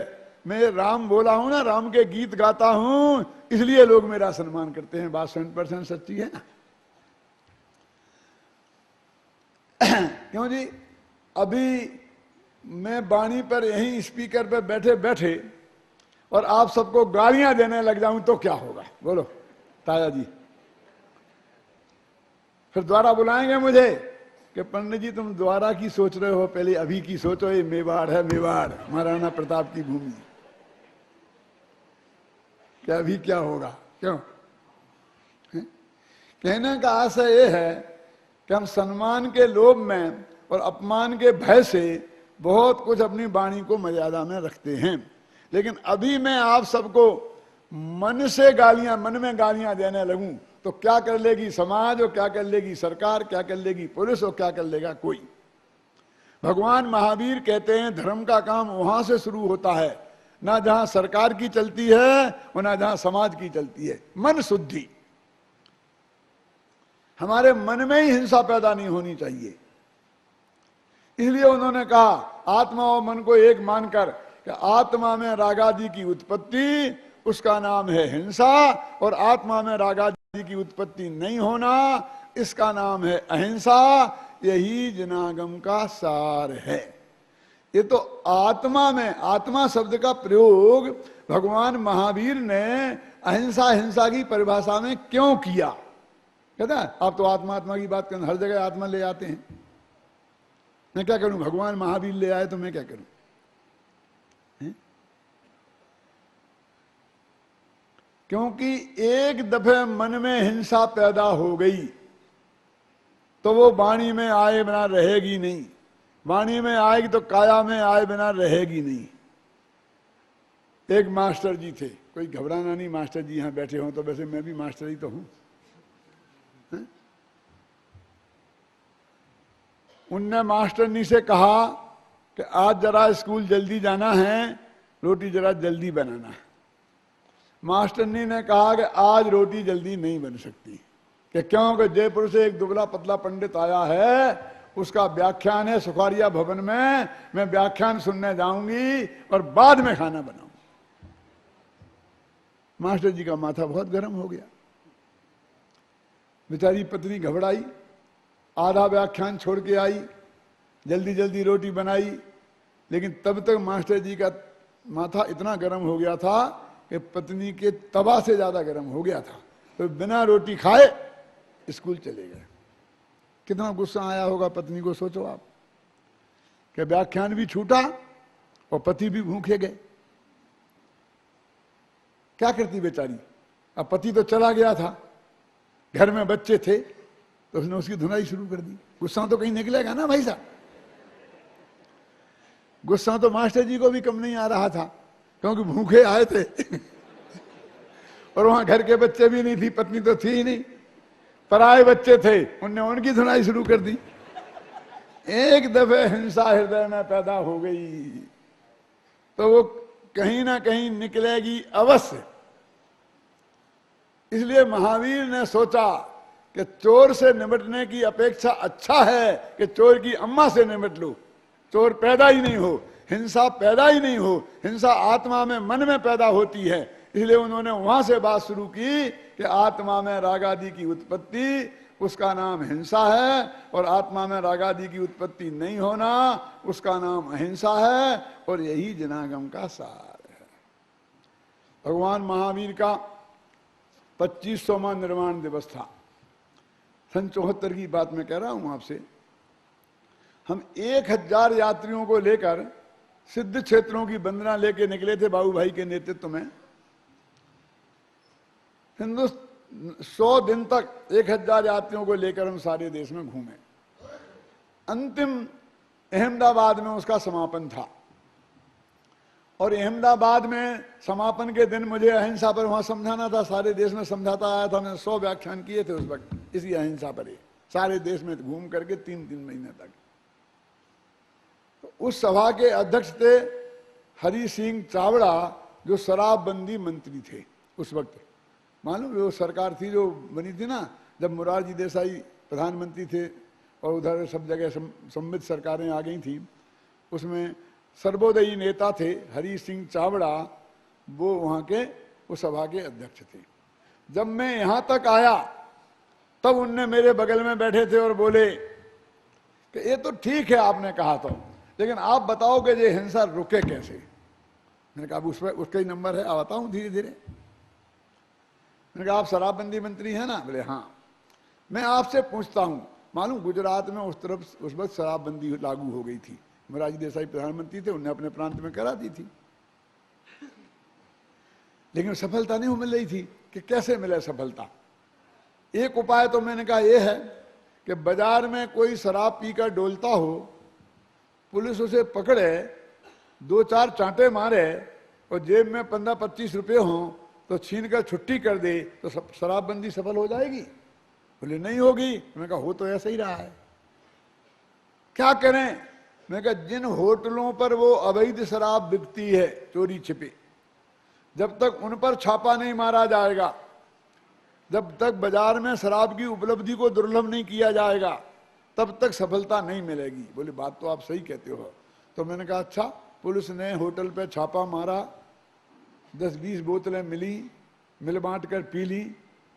मैं राम बोला हूं ना, राम के गीत गाता हूं, इसलिए लोग मेरा सम्मान करते हैं। बात 100% सच्ची है ना। क्यों जी? अभी मैं वाणी पर यहीं स्पीकर पर बैठे बैठे और आप सबको गालियां देने लग जाऊं तो क्या होगा? बोलो ताया जी। फिर द्वारा बुलाएंगे मुझे कि पंडित जी तुम द्वारा की सोच रहे हो, पहले अभी की सोचो। ये मेवाड़ है, मेवाड़ महाराणा प्रताप की भूमि। क्या अभी क्या होगा? क्यों? कहने का आशय यह है कि हम सम्मान के लोभ में और अपमान के भय से बहुत कुछ अपनी वाणी को मर्यादा में रखते हैं। लेकिन अभी मैं आप सबको मन से गालियां, मन में गालियां देने लगूं तो क्या कर लेगी समाज और क्या कर लेगी सरकार, क्या कर लेगी पुलिस और क्या कर लेगा कोई। भगवान महावीर कहते हैं धर्म का काम वहां से शुरू होता है, ना जहां सरकार की चलती है और ना जहां समाज की चलती है। मन शुद्धि। हमारे मन में ही हिंसा पैदा नहीं होनी चाहिए। इसलिए उन्होंने कहा आत्मा और मन को एक मानकर कि आत्मा में रागादि की उत्पत्ति, उसका नाम है हिंसा, और आत्मा में रागादि की उत्पत्ति नहीं होना, इसका नाम है अहिंसा। यही जनागम का सार है। ये तो आत्मा में, आत्मा शब्द का प्रयोग भगवान महावीर ने अहिंसा हिंसा की परिभाषा में क्यों किया? कहता है आप तो आत्मा आत्मा की बात करें, हर जगह आत्मा ले आते हैं, मैं क्या करूं? भगवान महावीर ले आए तो मैं क्या करूं? क्योंकि एक दफे मन में हिंसा पैदा हो गई तो वो वाणी में आए बिना रहेगी नहीं, वाणी में आएगी तो काया में आए बिना रहेगी नहीं। एक मास्टर जी थे, कोई घबराना नहीं, मास्टर जी यहां बैठे हों तो वैसे मैं भी मास्टर ही तो हूं। उनने मास्टरनी से कहा कि आज जरा स्कूल जल्दी जाना है, रोटी जरा जल्दी बनाना है। मास्टरनी ने कहा कि आज रोटी जल्दी नहीं बन सकती। कि क्यों? कि जयपुर से एक दुबला पतला पंडित आया है, उसका व्याख्यान है सुखारिया भवन में, मैं व्याख्यान सुनने जाऊंगी और बाद में खाना बनाऊंगी। मास्टर जी का माथा बहुत गर्म हो गया। बेचारी पत्नी घबराई, आधा व्याख्यान छोड़ के आई, जल्दी जल्दी रोटी बनाई, लेकिन तब तक मास्टर जी का माथा इतना गर्म हो गया था कि पत्नी के तवा से ज्यादा गर्म हो गया था। तो बिना रोटी खाए स्कूल चले गए। कितना गुस्सा आया होगा पत्नी को, सोचो आप, कि व्याख्यान भी छूटा और पति भी भूखे गए। क्या करती बेचारी? अब पति तो चला गया था, घर में बच्चे थे, तो उसने उसकी धुनाई शुरू कर दी। गुस्सा तो कहीं निकलेगा ना भाई साहब। गुस्सा तो मास्टर जी को भी कम नहीं आ रहा था, क्योंकि भूखे आए थे और वहां घर के बच्चे भी नहीं थी, पत्नी तो थी ही नहीं, पराए बच्चे थे, उनने उनकी धुनाई शुरू कर दी। एक दफे हिंसा हृदय में पैदा हो गई तो वो कहीं ना कहीं निकलेगी अवश्य। इसलिए महावीर ने सोचा कि चोर से निपटने की अपेक्षा अच्छा है कि चोर की अम्मा से निपट लो। चोर पैदा ही नहीं हो, हिंसा पैदा ही नहीं हो, हिंसा आत्मा में मन में पैदा होती है। इसलिए उन्होंने वहां से बात शुरू की कि आत्मा में रागादि की उत्पत्ति, उसका नाम हिंसा है, और आत्मा में रागादि की उत्पत्ति नहीं होना, उसका नाम अहिंसा है, और यही जनागम का सार है। भगवान महावीर का 2500वां निर्वाण दिवस था। सन 74 की बात मैं कह रहा हूं आपसे। हम 1000 यात्रियों को लेकर सिद्ध क्षेत्रों की वंदना लेके निकले थे बाबू भाई के नेतृत्व में। 100 दिन तक 1000 यात्रियों को लेकर हम सारे देश में घूमे। अंतिम अहमदाबाद में उसका समापन था, और अहमदाबाद में समापन के दिन मुझे अहिंसा पर वहां समझाना था। सारे देश में समझाता आया था, मैंने 100 व्याख्यान किए थे उस वक्त इसी अहिंसा पर ही, सारे देश में घूम करके 3-3 महीने तक। तो उस सभा के अध्यक्ष थे हरि सिंह चावड़ा, जो शराबबंदी मंत्री थे उस वक्त। मालूम वो सरकार थी जो बनी थी ना, जब मोरारजी देसाई प्रधानमंत्री थे और उधर सब जगह सम्मिलित सरकारें आ गई थी। उसमें सर्वोदयी नेता थे हरि सिंह चावड़ा, वो वहाँ के उस सभा के अध्यक्ष थे। जब मैं यहाँ तक आया तब उनने मेरे बगल में बैठे थे और बोले कि ये तो ठीक है आपने कहा तो, लेकिन आप बताओ कि ये हिंसा रुके कैसे। मैंने कहा उस पर उसका ही नंबर है, आता हूँ धीरे धीरे। मैंने कहा आप शराबबंदी मंत्री हैं ना? बोले हाँ। मैं आपसे पूछता हूँ, मालूम गुजरात में उस तरफ उस वक्त शराबबंदी लागू हो गई थी, मोरारजी देसाई प्रधानमंत्री थे, उन्होंने अपने प्रांत में करा दी थी, लेकिन सफलता नहीं मिल रही थी। कि कैसे मिले सफलता? एक उपाय तो मैंने कहा यह है कि बाजार में कोई शराब पीकर डोलता हो, पुलिस उसे पकड़े, 2-4 चांटे मारे और जेब में 15-25 रुपये हों तो छीन कर छुट्टी कर दे, तो शराबबंदी सफल हो जाएगी? बोले नहीं होगी। मैंने कहा हो तो ऐसा ही रहा है, क्या करें? मैंने कहा जिन होटलों पर वो अवैध शराब बिकती है चोरी छिपे, जब तक उन पर छापा नहीं मारा जाएगा, जब तक बाजार में शराब की उपलब्धि को दुर्लभ नहीं किया जाएगा, तब तक सफलता नहीं मिलेगी। बोले बात तो आप सही कहते हो। तो मैंने कहा अच्छा, पुलिस ने होटल पे छापा मारा, 10-20 बोतलें मिली, मिल बांट कर पी ली,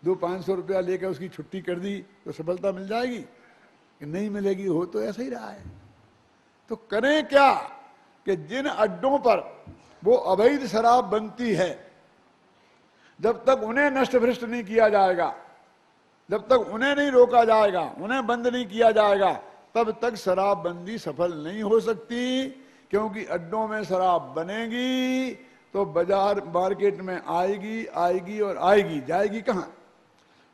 200-500 रुपया लेकर उसकी छुट्टी कर दी, तो सफलता मिल जाएगी कि नहीं मिलेगी? हो तो ऐसा ही रहा है। तो करें क्या कि जिन अड्डों पर वो अवैध शराब बनती है, जब तक उन्हें नष्ट भ्रष्ट नहीं किया जाएगा, जब तक उन्हें नहीं रोका जाएगा, उन्हें बंद नहीं किया जाएगा, तब तक शराबबंदी सफल नहीं हो सकती। क्योंकि अड्डों में शराब बनेगी तो बाजार मार्केट में आएगी, आएगी और आएगी, जाएगी कहां?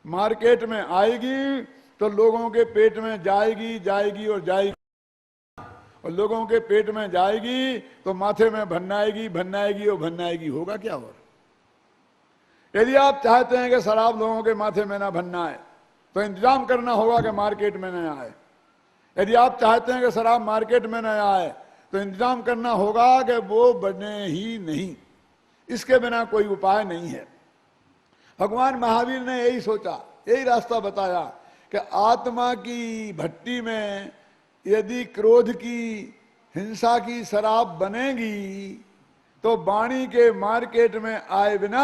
मार्केट में आएगी तो लोगों के पेट में जाएगी, जाएगी और जाएगी, और लोगों के पेट में जाएगी तो माथे में भन्नाएगी, भन्नाएगी और भन्नाएगी। होगा क्या? और यदि आप चाहते हैं कि शराब लोगों के माथे में ना भन्नाए, तो इंतजाम करना होगा कि मार्केट में न आए। यदि आप चाहते हैं कि शराब मार्केट में न आए, तो इंतजाम करना होगा कि वो बने ही नहीं। इसके बिना कोई उपाय नहीं है। भगवान महावीर ने यही सोचा, यही रास्ता बताया कि आत्मा की भट्टी में यदि क्रोध की, हिंसा की शराब बनेगी तो वाणी के मार्केट में आए बिना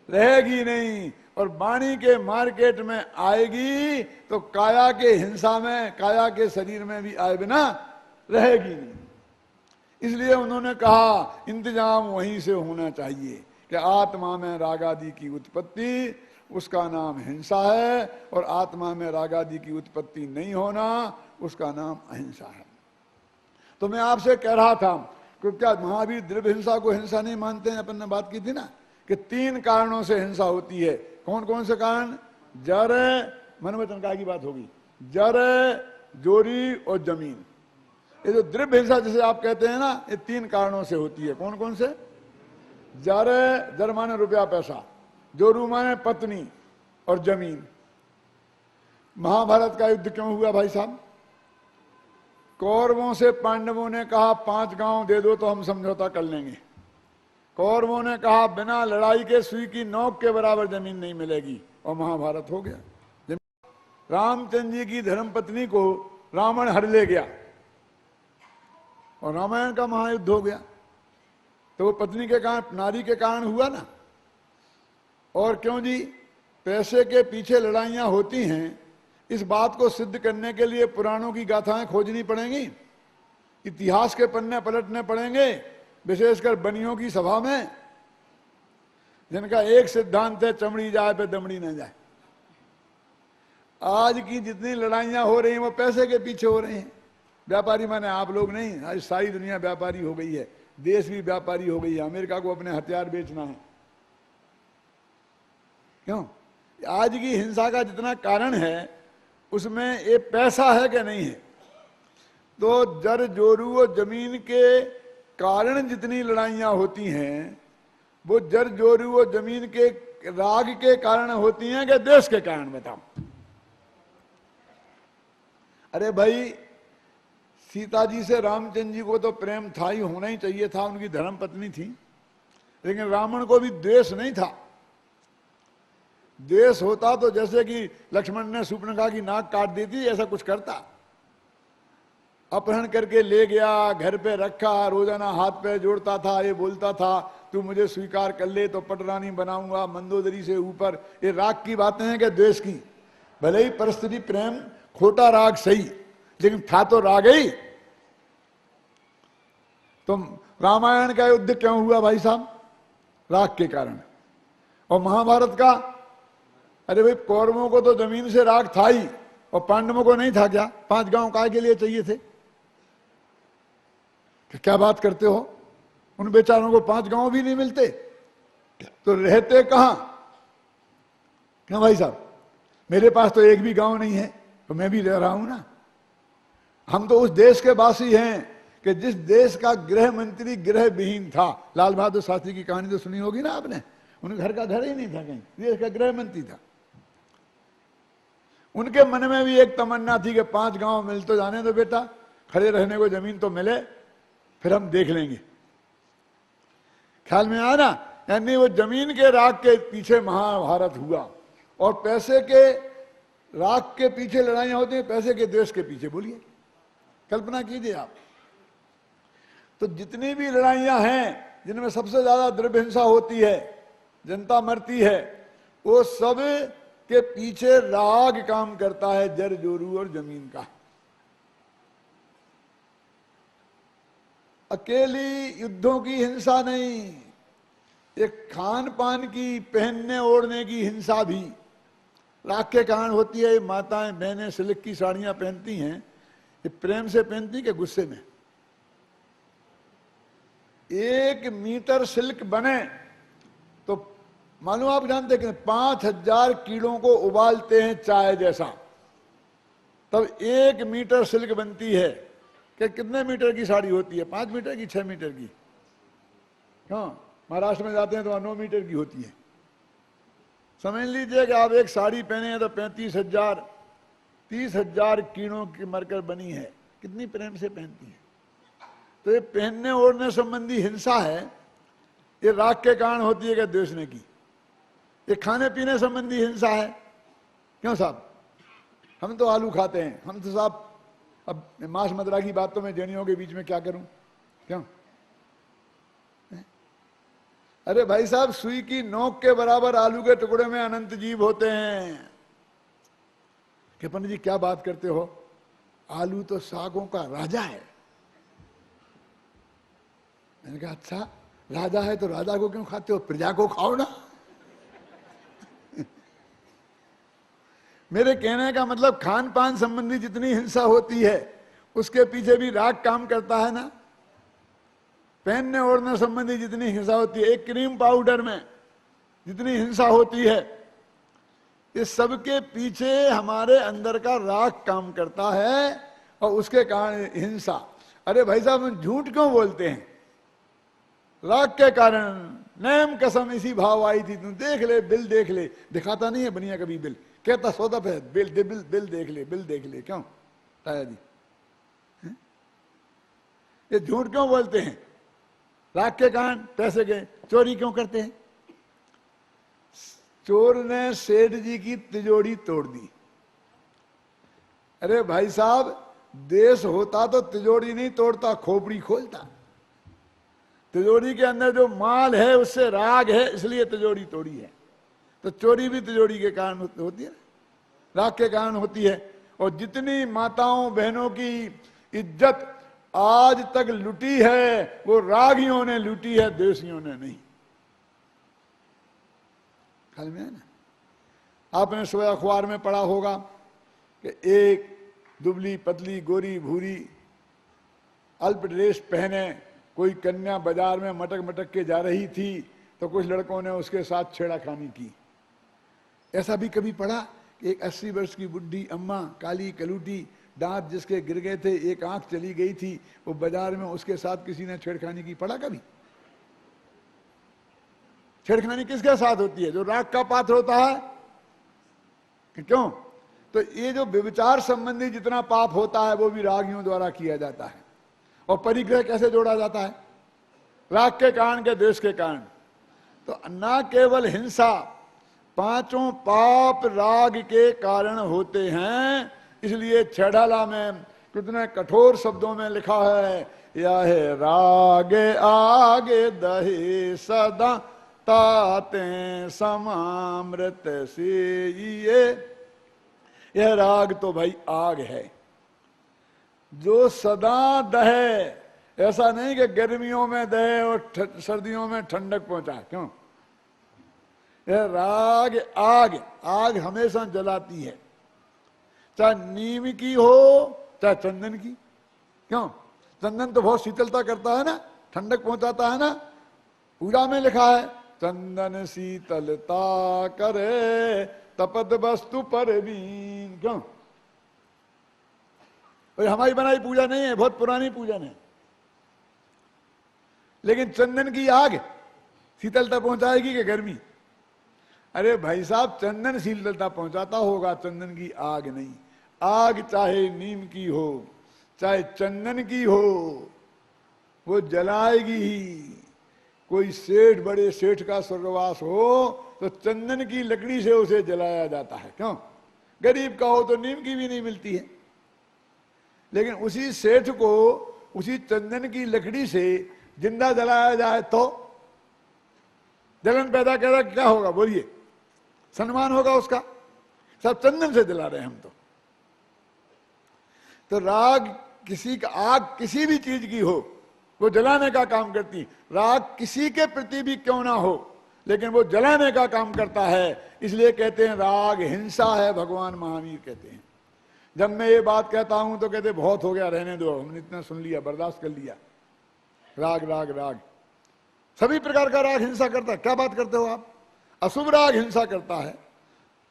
रहेगी नहीं, और वाणी के मार्केट में आएगी तो काया के हिंसा में, काया के शरीर में भी आए बिना रहेगी नहीं। इसलिए उन्होंने कहा इंतजाम वहीं से होना चाहिए कि आत्मा में राग आदि की उत्पत्ति, उसका नाम हिंसा है, और आत्मा में राग आदि की उत्पत्ति नहीं होना, उसका नाम अहिंसा है। तो मैं आपसे कह रहा था कि क्या महावीर द्रव्य हिंसा को हिंसा नहीं मानते हैं? अपन ने बात की थी ना कि 3 कारणों से हिंसा होती है। कौन कौन से कारण? जर, मन वचन काय की बात होगी, जर, जोरी और जमीन। ये जो द्रव्य हिंसा जिसे आप कहते हैं ना, ये 3 कारणों से होती है। कौन कौन से? जर, जर माने रुपया पैसा, जोरू माने पत्नी, और जमीन। महाभारत का युद्ध क्यों हुआ भाई साहब? कौरवों से पांडवों ने कहा 5 गांव दे दो तो हम समझौता कर लेंगे। कौरवों ने कहा बिना लड़ाई के सुई की नोक के बराबर जमीन नहीं मिलेगी, और महाभारत हो गया। रामचंद्र जी की धर्मपत्नी को रावण हर ले गया और रामायण का महायुद्ध हो गया। तो वो पत्नी के कारण, नारी के कारण हुआ ना। और क्यों जी? पैसे के पीछे लड़ाइयां होती हैं, इस बात को सिद्ध करने के लिए पुराणों की गाथाएं खोजनी पड़ेंगी, इतिहास के पन्ने पलटने पड़ेंगे, विशेषकर बनियों की सभा में, जिनका एक सिद्धांत है चमड़ी जाए पे दमड़ी न जाए। आज की जितनी लड़ाइयां हो रही हैं वो पैसे के पीछे हो रही हैं। व्यापारी माने आप लोग नहीं, आज सारी दुनिया व्यापारी हो गई है, देश भी व्यापारी हो गई है। अमेरिका को अपने हथियार बेचना है। क्यों? आज की हिंसा का जितना कारण है उसमें ये पैसा है कि नहीं है। तो जर जोरू और जमीन के कारण जितनी लड़ाइयां होती हैं, वो जर जोरू और जमीन के राग के कारण होती हैं कि देश के कारण? बताओ। अरे भाई, सीता जी से रामचंद्र जी को तो प्रेम था ही, होना ही चाहिए था, उनकी धर्म पत्नी थी। लेकिन रावण को भी द्वेष नहीं था। द्वेष होता तो जैसे कि लक्ष्मण ने शूर्पणखा की नाक काट दी थी, ऐसा कुछ करता। अपहरण करके ले गया, घर पे रखा, रोजाना हाथ पे जोड़ता था, ये बोलता था तू मुझे स्वीकार कर ले तो पटरानी बनाऊंगा, मंदोदरी से ऊपर। ये राग की बातें हैं कि द्वेष की? भले ही परस्त्री प्रेम खोटा राग सही, लेकिन था तो राग ही। तो रामायण का युद्ध क्यों हुआ भाई साहब? राग के कारण। और महाभारत का? अरे भाई, कौरवों को तो जमीन से राग था ही, और पांडवों को नहीं था क्या? 5 गांव काय के लिए चाहिए थे? क्या बात करते हो? उन बेचारों को 5 गांव भी नहीं मिलते तो रहते कहां? क्यों भाई साहब? मेरे पास तो एक भी गांव नहीं है, तो मैं भी रह रहा हूं ना। हम तो उस देश के वासी हैं कि जिस देश का गृह मंत्री गृह विहीन था। लाल बहादुर शास्त्री की कहानी तो सुनी होगी ना आपने। उनके घर का घर ही नहीं था, कहीं देश का गृह मंत्री था। उनके मन में भी एक तमन्ना थी कि 5 गांव मिल तो जाने दो बेटा, खड़े रहने को जमीन तो मिले, फिर हम देख लेंगे। ख्याल में आया ना? यानी वो जमीन के राग के पीछे महाभारत हुआ। और पैसे के राग के पीछे लड़ाइयां होती हैं, पैसे के द्वेष के पीछे। बोलिए, कल्पना कीजिए आप। तो जितनी भी लड़ाइयां हैं जिनमें सबसे ज्यादा द्रव्य हिंसा होती है, जनता मरती है, वो सब के पीछे राग काम करता है, जर जोरू और जमीन का। अकेली युद्धों की हिंसा नहीं, एक खान पान की, पहनने ओढ़ने की हिंसा भी राग के कारण होती है। माताएं बहनें सिल्क की साड़ियां पहनती हैं, ये प्रेम से पहनती कि गुस्से में? 1 मीटर सिल्क बने तो मालूम, आप जानते कि 5000 कीड़ों को उबालते हैं चाय जैसा, तब 1 मीटर सिल्क बनती है। कि कितने मीटर की साड़ी होती है? 5 मीटर की, 6 मीटर की? हाँ, महाराष्ट्र में जाते हैं तो 9 मीटर की होती है। समझ लीजिए कि आप एक साड़ी पहने हैं तो 35,000 30,000 कीड़ों की मरकर बनी है। कितनी प्रेम से पहनती है। तो ये पहनने ओढ़ने संबंधी हिंसा है, ये राग के कारण होती है कि द्वेषने की। ये खाने पीने संबंधी हिंसा है। क्यों साहब, हम तो आलू खाते हैं, हम तो साहब, अब मांस मदिरा की बातों में जैनियों के बीच में क्या करूं? क्यों? अरे भाई साहब, सुई की नोक के बराबर आलू के टुकड़े में अनंत जीव होते हैं। कि पंडित जी क्या बात करते हो, आलू तो सागों का राजा है। मैंने कहा अच्छा, राजा है तो राजा को क्यों खाते हो, प्रजा को खाओ ना। मेरे कहने का मतलब, खान पान संबंधी जितनी हिंसा होती है उसके पीछे भी राग काम करता है ना। पहनने ओढ़ने संबंधी जितनी हिंसा होती है, एक क्रीम पाउडर में जितनी हिंसा होती है, इस सबके पीछे हमारे अंदर का राग काम करता है और उसके कारण हिंसा। अरे भाई साहब, हम झूठ क्यों बोलते हैं? राग के कारण। नेम कसम इसी भाव आई थी, तुम देख ले, बिल देख ले। दिखाता नहीं है बनिया कभी बिल, कहता सौदा पे बिल बिल बिल देख ले, बिल देख ले। क्यों ताया जी, ये झूठ क्यों बोलते हैं? राग के कारण। पैसे के चोरी क्यों करते हैं? चोर ने सेठ जी की तिजोरी तोड़ दी। अरे भाई साहब, देश होता तो तिजोरी नहीं तोड़ता, खोपड़ी खोलता। तिजोरी के अंदर जो माल है उससे राग है, इसलिए तिजोरी तोड़ी है। तो चोरी भी तिजोरी के कारण होती है, राग के कारण होती है। और जितनी माताओं बहनों की इज्जत आज तक लुटी है, वो रागियों ने लूटी है, देशियों ने नहीं। ख्याल में है ना? आपने सुबह अखबार में पढ़ा होगा कि एक दुबली पतली गोरी भूरी अल्प ड्रेस पहने कोई कन्या बाजार में मटक मटक के जा रही थी, तो कुछ लड़कों ने उसके साथ छेड़खानी की। ऐसा भी कभी पढ़ा कि एक 80 वर्ष की बुढ़ी अम्मा, काली कलूटी, दांत जिसके गिर गए थे, एक आंख चली गई थी, वो बाजार में उसके साथ किसी ने छेड़खानी की? पढ़ा कभी? छेड़खानी किसके साथ होती है? जो राग का पात्र होता है। क्यों? तो ये जो व्यभिचार संबंधी जितना पाप होता है वो भी रागियों द्वारा किया जाता है। और परिग्रह कैसे जोड़ा जाता है? राग के कारण के द्वेष के कारण। तो न केवल हिंसा, 5 पाप राग के कारण होते हैं। इसलिए छेड़ाला में कितने कठोर शब्दों में लिखा है, यह है राग आगे दहे सदा ताते समामृत से। यह राग तो भाई आग है जो सदा दहे। ऐसा नहीं कि गर्मियों में दहे और सर्दियों में ठंडक पहुंचाए। क्यों? यह राग आग, आग हमेशा जलाती है, चाहे नीम की हो चाहे चंदन की। क्यों? चंदन तो बहुत शीतलता करता है ना, ठंडक पहुंचाता है ना। पूजा में लिखा है, चंदन शीतलता करे तपत वस्तु परवीन। क्यों? और हमारी बनाई पूजा नहीं है, बहुत पुरानी पूजन है। लेकिन चंदन की आग शीतलता पहुंचाएगी कि गर्मी? अरे भाई साहब, चंदन शीतलता पहुंचाता होगा, चंदन की आग नहीं। आग चाहे नीम की हो चाहे चंदन की हो, वो जलाएगी ही। कोई सेठ, बड़े सेठ का स्वर्गवास हो तो चंदन की लकड़ी से उसे जलाया जाता है। क्यों? गरीब का हो तो नीम की भी नहीं मिलती है। लेकिन उसी सेठ को उसी चंदन की लकड़ी से जिंदा जलाया जाए तो जलन पैदा करेगा, क्या होगा बोलिए? सम्मान होगा उसका। सब चंदन से जला रहे हैं हम तो राग किसी का, आग किसी भी चीज की हो वो जलाने का काम करती। राग किसी के प्रति भी क्यों ना हो लेकिन वो जलाने का काम करता है। इसलिए कहते हैं राग हिंसा है, भगवान महावीर कहते हैं। जब मैं ये बात कहता हूं तो कहते बहुत हो गया, रहने दो, हमने इतना सुन लिया, बर्दाश्त कर लिया। राग राग राग सभी प्रकार का राग हिंसा करता है। क्या बात करते हो आप? अशुभ राग हिंसा करता है,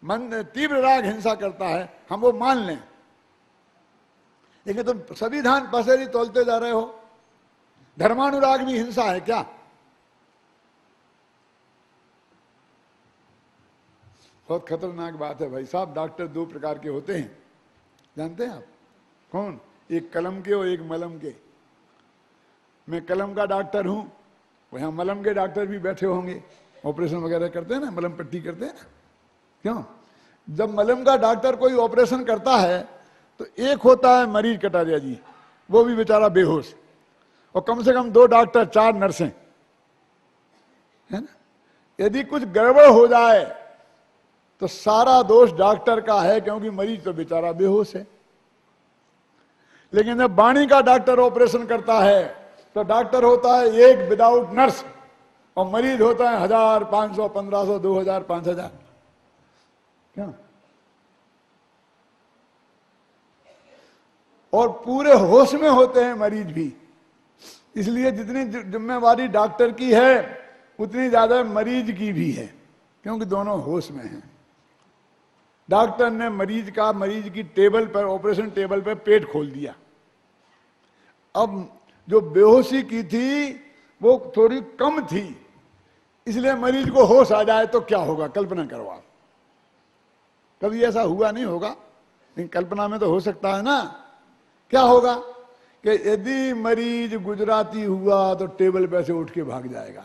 मन तीव्र राग हिंसा करता है, हम वो मान लें। लेकिन तुम सभी धान पसेरी तोलते जा रहे हो। धर्मानुराग भी हिंसा है क्या? बहुत खतरनाक बात है भाई साहब। डॉक्टर दो प्रकार के होते हैं, जानते हैं आप? कौन? एक कलम के और एक मलम के। मैं कलम का डॉक्टर हूं, वहां मलम के डॉक्टर भी बैठे होंगे, ऑपरेशन वगैरह करते हैं ना, मलम पट्टी करते हैं ना। क्यों? जब मलम का डॉक्टर कोई ऑपरेशन करता है तो एक होता है मरीज कटारिया जी, वो भी बेचारा बेहोश, और कम से कम 2 डॉक्टर 4 नर्सें, है ना। यदि कुछ गड़बड़ हो जाए तो सारा दोष डॉक्टर का है, क्योंकि मरीज तो बेचारा बेहोश है। लेकिन जब वाणी का डॉक्टर ऑपरेशन करता है तो डॉक्टर होता है एक विदाउट नर्स, और मरीज होता है 1000, 500, 1500, 2000, 5000। क्या? और पूरे होश में होते हैं मरीज भी। इसलिए जितनी जिम्मेवारी डॉक्टर की है उतनी ज्यादा मरीज की भी है, क्योंकि दोनों होश में हैं। डॉक्टर ने मरीज की टेबल पर, ऑपरेशन टेबल पर पेट खोल दिया। अब जो बेहोशी की थी वो थोड़ी कम थी, इसलिए मरीज को होश आ जाए तो क्या होगा? कल्पना करो आप। कभी ऐसा हुआ नहीं होगा, लेकिन कल्पना में तो हो सकता है ना। क्या होगा कि यदि मरीज गुजराती हुआ तो टेबल पे से उठ के भाग जाएगा,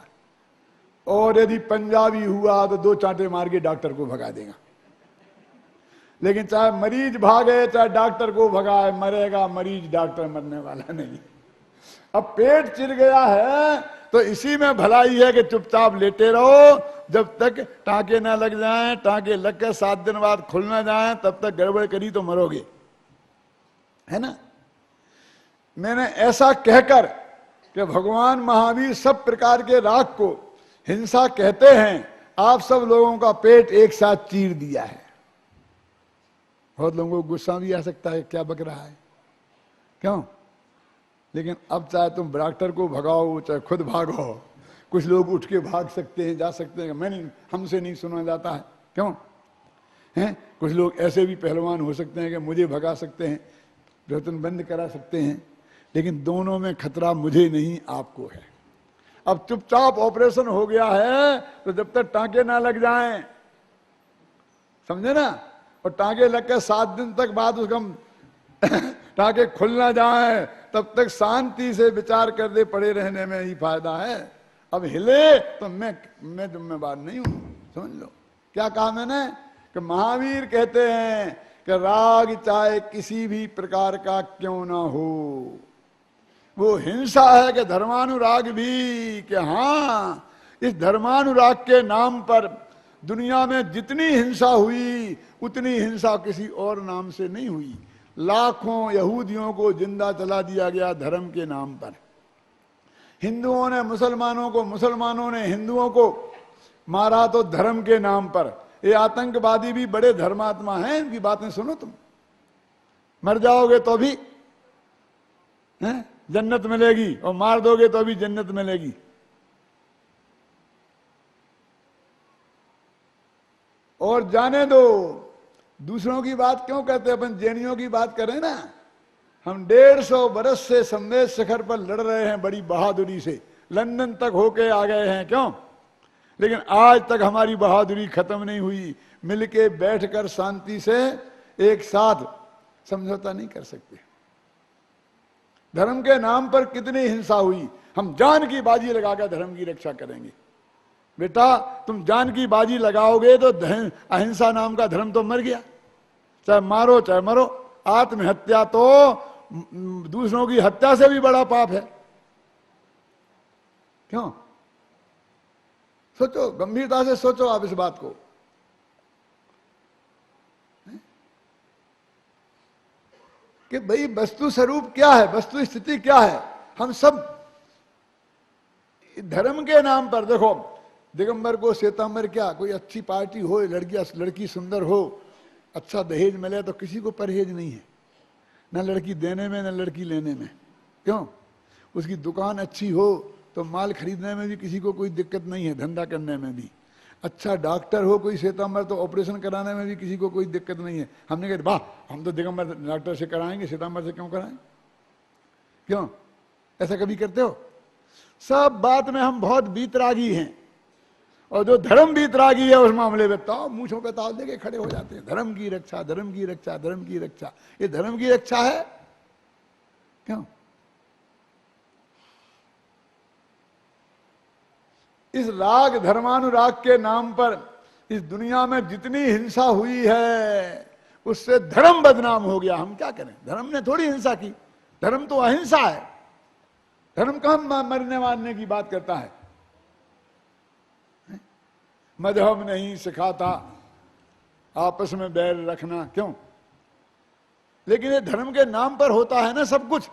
और यदि पंजाबी हुआ तो 2 चांटे मार के डॉक्टर को भगा देगा। लेकिन चाहे मरीज भागे चाहे डॉक्टर को भगाए, मरेगा मरीज, डॉक्टर मरने वाला नहीं। अब पेट चिर गया है तो इसी में भलाई है कि चुपचाप लेटे रहो जब तक टांके ना लग जाएं। टांके लग के 7 दिन बाद खुल ना जाएं, तब तक गड़बड़ करी तो मरोगे, है ना। मैंने ऐसा कहकर कि भगवान महावीर सब प्रकार के राग को हिंसा कहते हैं, आप सब लोगों का पेट एक साथ चीर दिया है। बहुत लोगों को गुस्सा भी आ सकता है, क्या बक रहा है, क्यों? लेकिन अब चाहे तुम डॉक्टर को भगाओ चाहे खुद भागो, कुछ लोग उठ के भाग सकते हैं, जा सकते हैं। मैं नहीं, हमसे नहीं सुना जाता है, क्यों हैं? कुछ लोग ऐसे भी पहलवान हो सकते हैं कि मुझे भगा सकते हैं, प्रयत्न बंद करा सकते हैं। लेकिन दोनों में खतरा मुझे नहीं, आपको है। अब चुपचाप ऑपरेशन हो गया है तो जब तक टांके ना लग जाएं, समझे ना, और टांके लग के 7 दिन तक बाद उसका टांके खुल ना जाए, तब तक शांति से विचार कर दे पड़े रहने में ही फायदा है। अब हिले तो मैं जिम्मेवार नहीं हूं, समझ लो। क्या कहा मैंने? कि महावीर कहते हैं कि राग चाहे किसी भी प्रकार का क्यों ना हो, वो हिंसा है। कि धर्मानुराग भी, कि हाँ, इस धर्मानुराग के नाम पर दुनिया में जितनी हिंसा हुई उतनी हिंसा किसी और नाम से नहीं हुई। लाखों यहूदियों को जिंदा जला दिया गया धर्म के नाम पर। हिंदुओं ने मुसलमानों को, मुसलमानों ने हिंदुओं को मारा तो धर्म के नाम पर। ये आतंकवादी भी बड़े धर्मात्मा हैं, इनकी बातें सुनो तुम। मर जाओगे तो भी जन्नत मिलेगी, और मार दोगे तो भी जन्नत मिलेगी। और जाने दो, दूसरों की बात क्यों करते? अपन जैनियों की बात करें ना। हम 150 बरस से संदेश शिखर पर लड़ रहे हैं बड़ी बहादुरी से, लंदन तक होके आ गए हैं, क्यों? लेकिन आज तक हमारी बहादुरी खत्म नहीं हुई। मिलके बैठकर शांति से एक साथ समझौता नहीं कर सकते। धर्म के नाम पर कितनी हिंसा हुई, हम जान की बाजी लगाकर धर्म की रक्षा करेंगे। बेटा तुम जान की बाजी लगाओगे तो अहिंसा नाम का धर्म तो मर गया। चाहे मारो चाहे मरो। आत्महत्या तो दूसरों की हत्या से भी बड़ा पाप है। क्यों? सोचो, गंभीरता से सोचो आप इस बात को। कि भाई वस्तु स्वरूप क्या है, वस्तु स्थिति क्या है। हम सब धर्म के नाम पर, देखो दिगंबर को श्वेतांबर क्या, कोई अच्छी पार्टी हो, लड़की सुंदर हो, अच्छा दहेज मिले तो किसी को परहेज नहीं है, न लड़की देने में न लड़की लेने में। क्यों? उसकी दुकान अच्छी हो तो माल खरीदने में भी किसी को कोई दिक्कत नहीं है, धंधा करने में भी। अच्छा डॉक्टर हो कोई श्वेतांबर तो ऑपरेशन कराने में भी किसी को कोई दिक्कत नहीं है। हमने कहा वाह, हम तो दिगंबर डॉक्टर से कराएंगे, श्वेतांबर से क्यों कराएं? क्यों? ऐसा कभी करते हो? सब बात में हम बहुत बीतरागी हैं, और जो धर्म बीतरागी है उस मामले में तो मूंछों पे ताल देके खड़े हो जाते हैं। धर्म की रक्षा, धर्म की रक्षा, धर्म की रक्षा। ये धर्म की रक्षा है? क्यों? इस राग धर्मानुराग के नाम पर इस दुनिया में जितनी हिंसा हुई है उससे धर्म बदनाम हो गया। हम क्या करें? धर्म ने थोड़ी हिंसा की, धर्म तो अहिंसा है। धर्म कहां मरने मारने की बात करता है? मजहब नहीं सिखाता आपस में बैर रखना। क्यों? लेकिन ये धर्म के नाम पर होता है ना सब कुछ।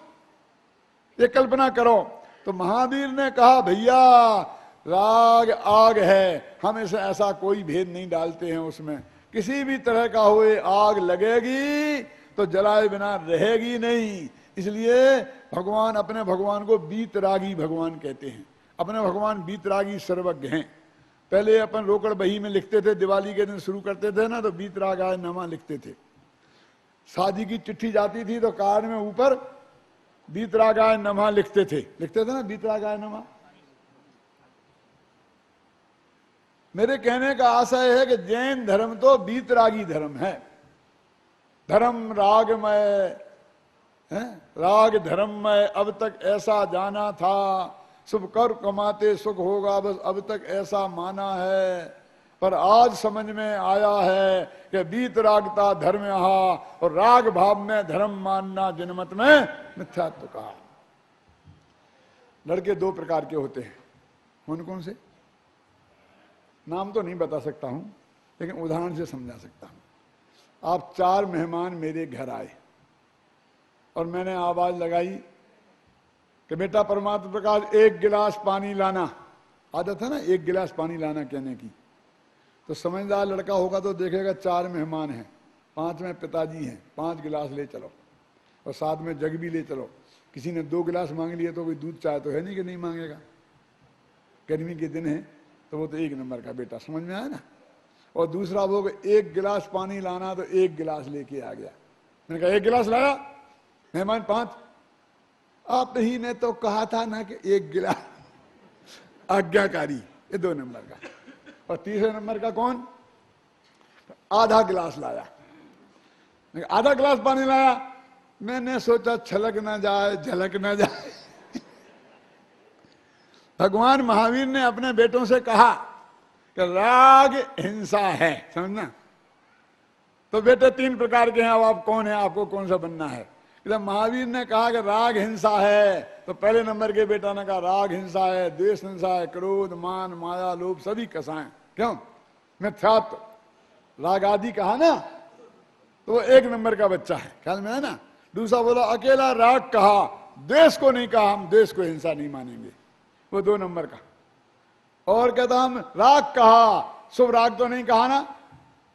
ये कल्पना करो तो महावीर ने कहा भैया राग आग है, हम इसे ऐसा कोई भेद नहीं डालते हैं उसमें, किसी भी तरह का हो आग लगेगी तो जलाए बिना रहेगी नहीं। इसलिए भगवान अपने भगवान को बीतरागी भगवान कहते हैं। अपने भगवान बीतरागी सर्वज्ञ हैं। पहले अपन रोकड़ बही में लिखते थे, दिवाली के दिन शुरू करते थे ना तो बीतरागाय नमा लिखते थे। शादी की चिट्ठी जाती थी तो कार्ड में ऊपर बीतरागाय नमा लिखते थे ना, बीतरागाय नमा। मेरे कहने का आशय है कि जैन धर्म तो बीतरागी धर्म है। धर्म रागमय है, राग धर्ममय अब तक ऐसा जाना था, शुभ कर कमाते सुख होगा बस अब तक ऐसा माना है। पर आज समझ में आया है कि बीतरागता धर्म यहाँ और राग भाव में धर्म मानना जनमत में मिथ्यात्व कहा। लड़के दो प्रकार के होते हैं। कौन कौन से? नाम तो नहीं बता सकता हूं लेकिन उदाहरण से समझा सकता हूं। आप 4 मेहमान मेरे घर आए और मैंने आवाज लगाई कि बेटा परमात्मा प्रकाश 1 गिलास पानी लाना। आदत है ना 1 गिलास पानी लाना कहने की। तो समझदार लड़का होगा तो देखेगा 4 मेहमान हैं, 5 में पिताजी हैं, 5 गिलास ले चलो और साथ में जग भी ले चलो। किसी ने 2 गिलास मांग लिए तो कोई दूध चाय तो है नहीं कि नहीं मांगेगा। गर्मी के दिन है तो वो तो 1 नंबर का बेटा, समझ में आया ना। और दूसरा वो 1 गिलास पानी लाना तो 1 गिलास लेके आ गया। मैंने कहा 1 गिलास लाया, मेहमान 5। आप ही ने तो कहा था ना कि 1 गिलास, आज्ञाकारी। ये 2 नंबर का। और तीसरे नंबर का कौन? आधा गिलास लाया, आधा गिलास पानी लाया। मैंने सोचा छलक ना जाए झलक ना जाए। भगवान महावीर ने अपने बेटों से कहा कि राग हिंसा है, समझना। तो बेटे 3 प्रकार के हैं, अब आप कौन है, आपको कौन सा बनना है? जब महावीर ने कहा कि राग हिंसा है तो पहले नंबर के बेटा ने कहा राग हिंसा है, द्वेष हिंसा है, क्रोध मान माया लोभ सभी कसाएं। क्यों? मिथ्यात्व राग आदि कहा ना तो वो 1 नंबर का बच्चा है, ख्याल में है ना। दूसरा बोला अकेला राग कहा, द्वेष को नहीं कहा, हम द्वेष को हिंसा नहीं मानेंगे, वो 2 नंबर का। और कहता हम राग कहा, शुभ राग तो नहीं कहा ना,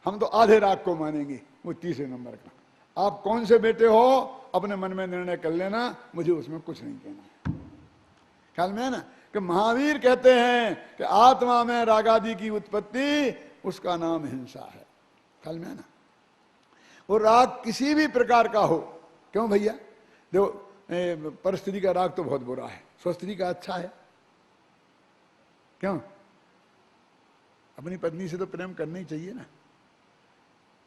हम तो आधे राग को मानेंगे, वो 3 नंबर का। आप कौन से बेटे हो अपने मन में निर्णय कर लेना, मुझे उसमें कुछ नहीं कहना है। ख्याल में है ना कि महावीर कहते हैं कि आत्मा में रागादि की उत्पत्ति उसका नाम हिंसा है। ख्याल में है ना। वो राग किसी भी प्रकार का हो। क्यों भैया? देखो परस्त्री का राग तो बहुत बुरा है, स्वस्त्री का अच्छा है। क्यों? अपनी पत्नी से तो प्रेम करना ही चाहिए ना।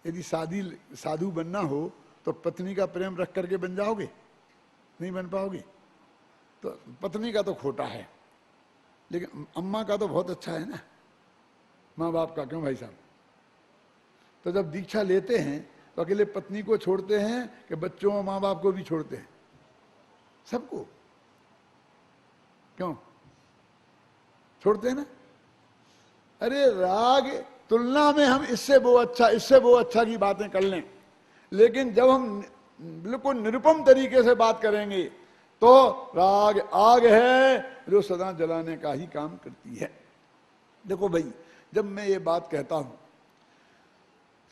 यदि साधु बनना हो तो पत्नी का प्रेम रख करके बन जाओगे? नहीं बन पाओगे। तो पत्नी का तो खोटा है, लेकिन अम्मा का तो बहुत अच्छा है ना, माँ बाप का। क्यों भाई साहब? तो जब दीक्षा लेते हैं तो अकेले पत्नी को छोड़ते हैं कि बच्चों और माँ बाप को भी छोड़ते हैं? सबको। क्यों छोड़ते हैं ना? अरे राग तुलना में हम इससे वो अच्छा, इससे वो अच्छा की बातें कर लें, लेकिन जब हम बिल्कुल निरुपम तरीके से बात करेंगे तो राग आग है जो सदा जलाने का ही काम करती है। देखो भाई, जब मैं ये बात कहता हूं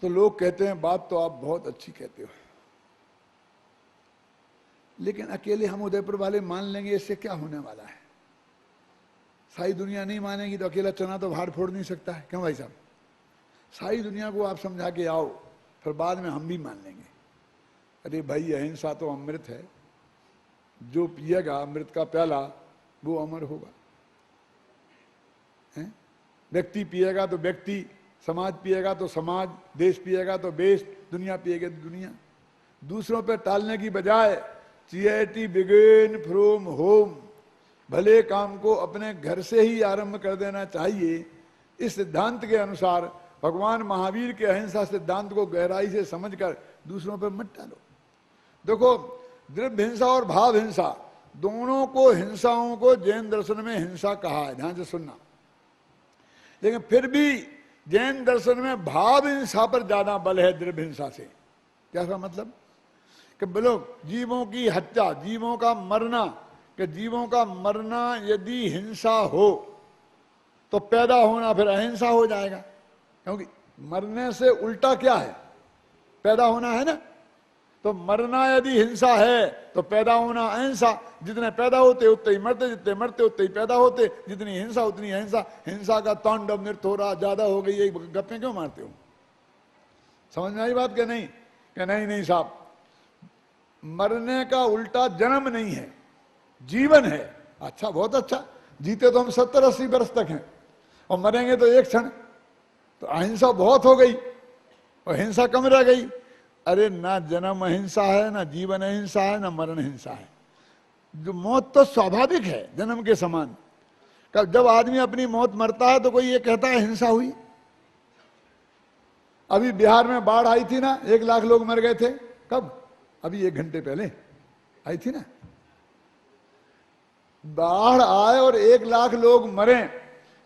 तो लोग कहते हैं बात तो आप बहुत अच्छी कहते हो, लेकिन अकेले हम उदयपुर वाले मान लेंगे इससे क्या होने वाला है? सारी दुनिया नहीं मानेगी तो अकेला चना तो भाड़ फोड़ नहीं सकता है। क्यों भाई साहब? सारी दुनिया को आप समझा के आओ, फिर बाद में हम भी मान लेंगे। अरे भाई, अहिंसा तो अमृत है, जो पिएगा अमृत का प्याला वो अमर होगा। व्यक्ति पिएगा तो व्यक्ति, समाज पिएगा तो समाज, देश पिएगा तो देश, दुनिया पिएगा तो दुनिया। दूसरों पर टालने की बजाय चैरिटी बिगिन फ्रॉम होम, भले काम को अपने घर से ही आरंभ कर देना चाहिए। इस सिद्धांत के अनुसार भगवान महावीर के अहिंसा सिद्धांत को गहराई से समझकर दूसरों पर मत डालो। देखो, द्रव्य हिंसा और भाव हिंसा दोनों को, हिंसाओं को जैन दर्शन में हिंसा कहा है, ध्यान से सुनना। लेकिन फिर भी जैन दर्शन में भाव हिंसा पर ज्यादा बल है द्रव्य हिंसा से। क्या सा मतलब? कि बोलो जीवों की हत्या, जीवों का मरना, कि जीवों का मरना यदि हिंसा हो तो पैदा होना फिर अहिंसा हो जाएगा, क्योंकि मरने से उल्टा क्या है? पैदा होना है ना। तो मरना यदि हिंसा है तो पैदा होना अहिंसा। जितने पैदा होते उतने ही मरते, जितने मरते उतने ही पैदा होते, जितनी हिंसा उतनी अहिंसा। हिंसा का तांडव नृत्य हो रहा, ज्यादा हो गई, ये गप्पे क्यों मारते हो? समझ में आई बात? कि नहीं? कि नहीं नहीं साहब, मरने का उल्टा जन्म नहीं है, जीवन है। अच्छा, बहुत अच्छा। जीते तो हम 70-80 वर्ष तक हैं और मरेंगे तो एक क्षण, तो अहिंसा बहुत हो गई और हिंसा कम रह गई। अरे ना जन्म अहिंसा है, ना जीवन अहिंसा है, ना मरण हिंसा है। जो मौत तो स्वाभाविक है जन्म के समान। कब जब आदमी अपनी मौत मरता है तो कोई ये कहता है हिंसा हुई? अभी बिहार में बाढ़ आई थी ना, 1 लाख लोग मर गए थे। कब? अभी 1 घंटे पहले आई थी ना। बाढ़ आए और 1 लाख लोग मरे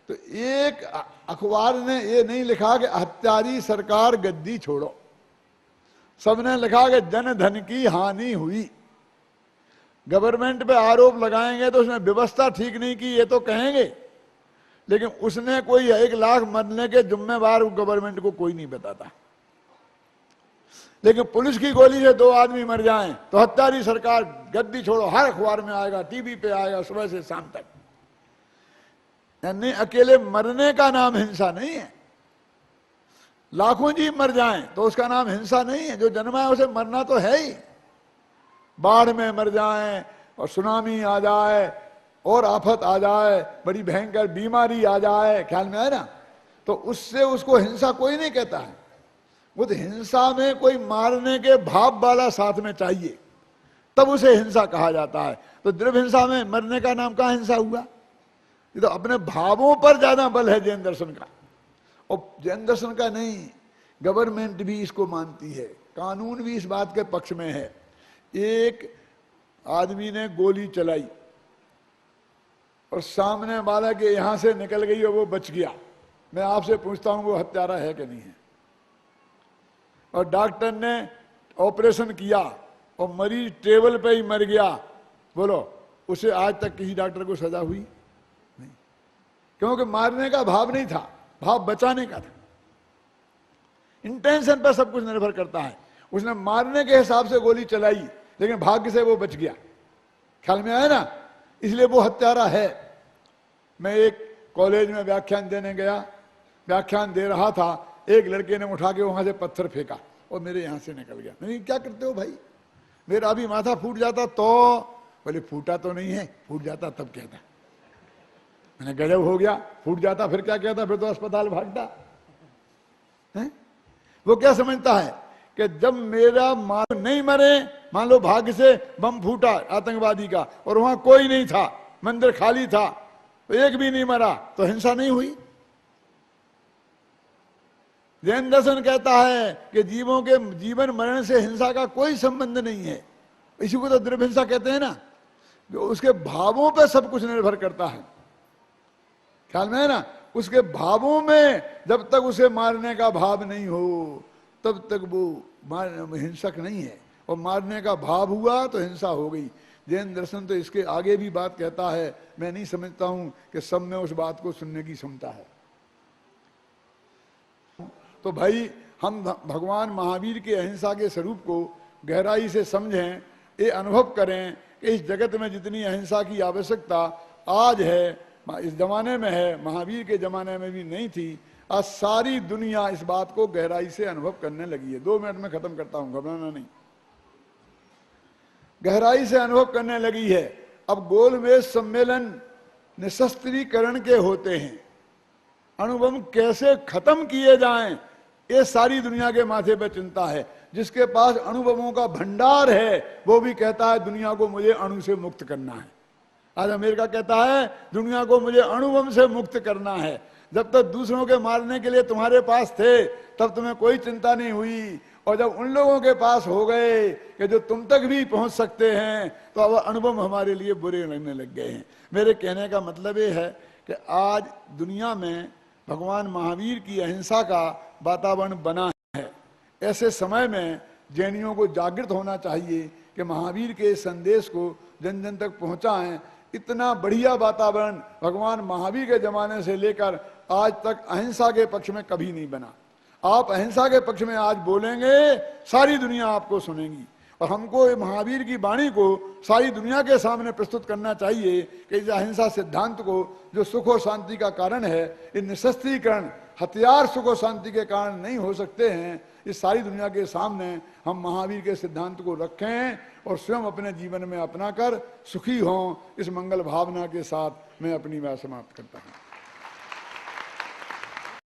तो एक अखबार ने ये नहीं लिखा कि हत्यारी सरकार गद्दी छोड़ो, सबने लिखा कि जन धन की हानि हुई। गवर्नमेंट पे आरोप लगाएंगे तो उसने व्यवस्था ठीक नहीं की ये तो कहेंगे, लेकिन उसने कोई 1 लाख मरने के जिम्मेवार गवर्नमेंट को कोई नहीं बताता। लेकिन पुलिस की गोली से 2 आदमी मर जाएं तो हत्यारी सरकार गद्दी छोड़ो, हर अखबार में आएगा, टीवी पे आएगा, सुबह से शाम तक। यानी अकेले मरने का नाम हिंसा नहीं है। लाखों जीव मर जाएं तो उसका नाम हिंसा नहीं है। जो जन्मा है उसे मरना तो है ही। बाढ़ में मर जाएं और सुनामी आ जाए और आफत आ जाए, बड़ी भयंकर बीमारी आ जाए, ख्याल में आए ना, तो उससे उसको हिंसा कोई नहीं कहता है। वो तो हिंसा में कोई मारने के भाव वाला साथ में चाहिए, तब उसे हिंसा कहा जाता है। तो द्रव्य हिंसा में मरने का नाम कहाँ हिंसा हुआ? ये तो अपने भावों पर ज्यादा बल है जैन दर्शन का। और जैन दर्शन का नहीं, गवर्नमेंट भी इसको मानती है, कानून भी इस बात के पक्ष में है। एक आदमी ने गोली चलाई और सामने वाला के यहां से निकल गई और वो बच गया। मैं आपसे पूछता हूं वो हत्यारा है कि नहीं है? और डॉक्टर ने ऑपरेशन किया और मरीज टेबल पे ही मर गया, बोलो उसे आज तक किसी डॉक्टर को सजा हुई? नहीं, क्योंकि मारने का भाव नहीं था, भाव बचाने का था। इंटेंशन पर सब कुछ निर्भर करता है। उसने मारने के हिसाब से गोली चलाई लेकिन भाग्य से वो बच गया, ख्याल में आया ना, इसलिए वो हत्यारा है। मैं एक कॉलेज में व्याख्यान देने गया, व्याख्यान दे रहा था, एक लड़के ने उठा के वहां से पत्थर फेंका और मेरे यहां से निकल गया। नहीं, क्या करते हो भाई? मेरा अभी माथा फूट जाता तो, बोले फूटा तो नहीं है, फूट जाता तब कहता। मैंने गजब हो गया, फूट जाता फिर क्या कहता? फिर तो अस्पताल भागता है। वो क्या समझता है कि जब मेरा नहीं मरे, मान लो भाग्य से बम फूटा आतंकवादी का और वहां कोई नहीं था, मंदिर खाली था, तो एक भी नहीं मरा, तो हिंसा नहीं हुई? जैन दर्शन कहता है कि जीवों के जीवन मरण से हिंसा का कोई संबंध नहीं है। इसी को तो द्रव्य हिंसा कहते हैं ना, जो उसके भावों पे सब कुछ निर्भर करता है। ख्याल में है ना, उसके भावों में जब तक उसे मारने का भाव नहीं हो तब तक वो हिंसक नहीं है, और मारने का भाव हुआ तो हिंसा हो गई। जैन दर्शन तो इसके आगे भी बात कहता है। मैं नहीं समझता हूं कि सब में उस बात को सुनने की क्षमता है। तो भाई हम भगवान महावीर के अहिंसा के स्वरूप को गहराई से समझें, ये अनुभव करें कि इस जगत में जितनी अहिंसा की आवश्यकता आज है, इस जमाने में है, महावीर के जमाने में भी नहीं थी। आज सारी दुनिया इस बात को गहराई से अनुभव करने लगी है। 2 मिनट में खत्म करता हूं, घबराना नहीं। गहराई से अनुभव करने लगी है। अब गोलमेज सम्मेलन निशस्त्रीकरण के होते हैं, अणुबम कैसे खत्म किए जाएं, ये सारी दुनिया के माथे पर चिंता है। जिसके पास अणुबमों का भंडार है वो भी कहता है दुनिया को मुझे अणु से मुक्त करना है। आज अमेरिका कहता है दुनिया को मुझे अणुबम से मुक्त करना है। जब तक दूसरों के मारने के लिए तुम्हारे पास थे तब तुम्हें कोई चिंता नहीं हुई, और जब उन लोगों के पास हो गए कि जो तुम तक भी पहुंच सकते हैं तो अब अणुबम हमारे लिए बुरे लगने लग गए हैं। मेरे कहने का मतलब ये है कि आज दुनिया में भगवान महावीर की अहिंसा का वातावरण बना है। ऐसे समय में जैनियों को जागृत होना चाहिए कि महावीर के संदेश को जन जन तक पहुंचाएं। इतना बढ़िया वातावरण भगवान महावीर के जमाने से लेकर आज तक अहिंसा के पक्ष में कभी नहीं बना। आप अहिंसा के पक्ष में आज बोलेंगे, सारी दुनिया आपको सुनेगी। और हमको महावीर की वाणी को सारी दुनिया के सामने प्रस्तुत करना चाहिए कि इस अहिंसा सिद्धांत को, जो सुख और शांति का कारण है, इन निशस्त्रीकरण हथियार सुख और शांति के कारण नहीं हो सकते हैं, इस सारी दुनिया के सामने हम महावीर के सिद्धांत को रखें और स्वयं अपने जीवन में अपना कर सुखी हों। इस मंगल भावना के साथ मैं अपनी बात समाप्त करता हूँ।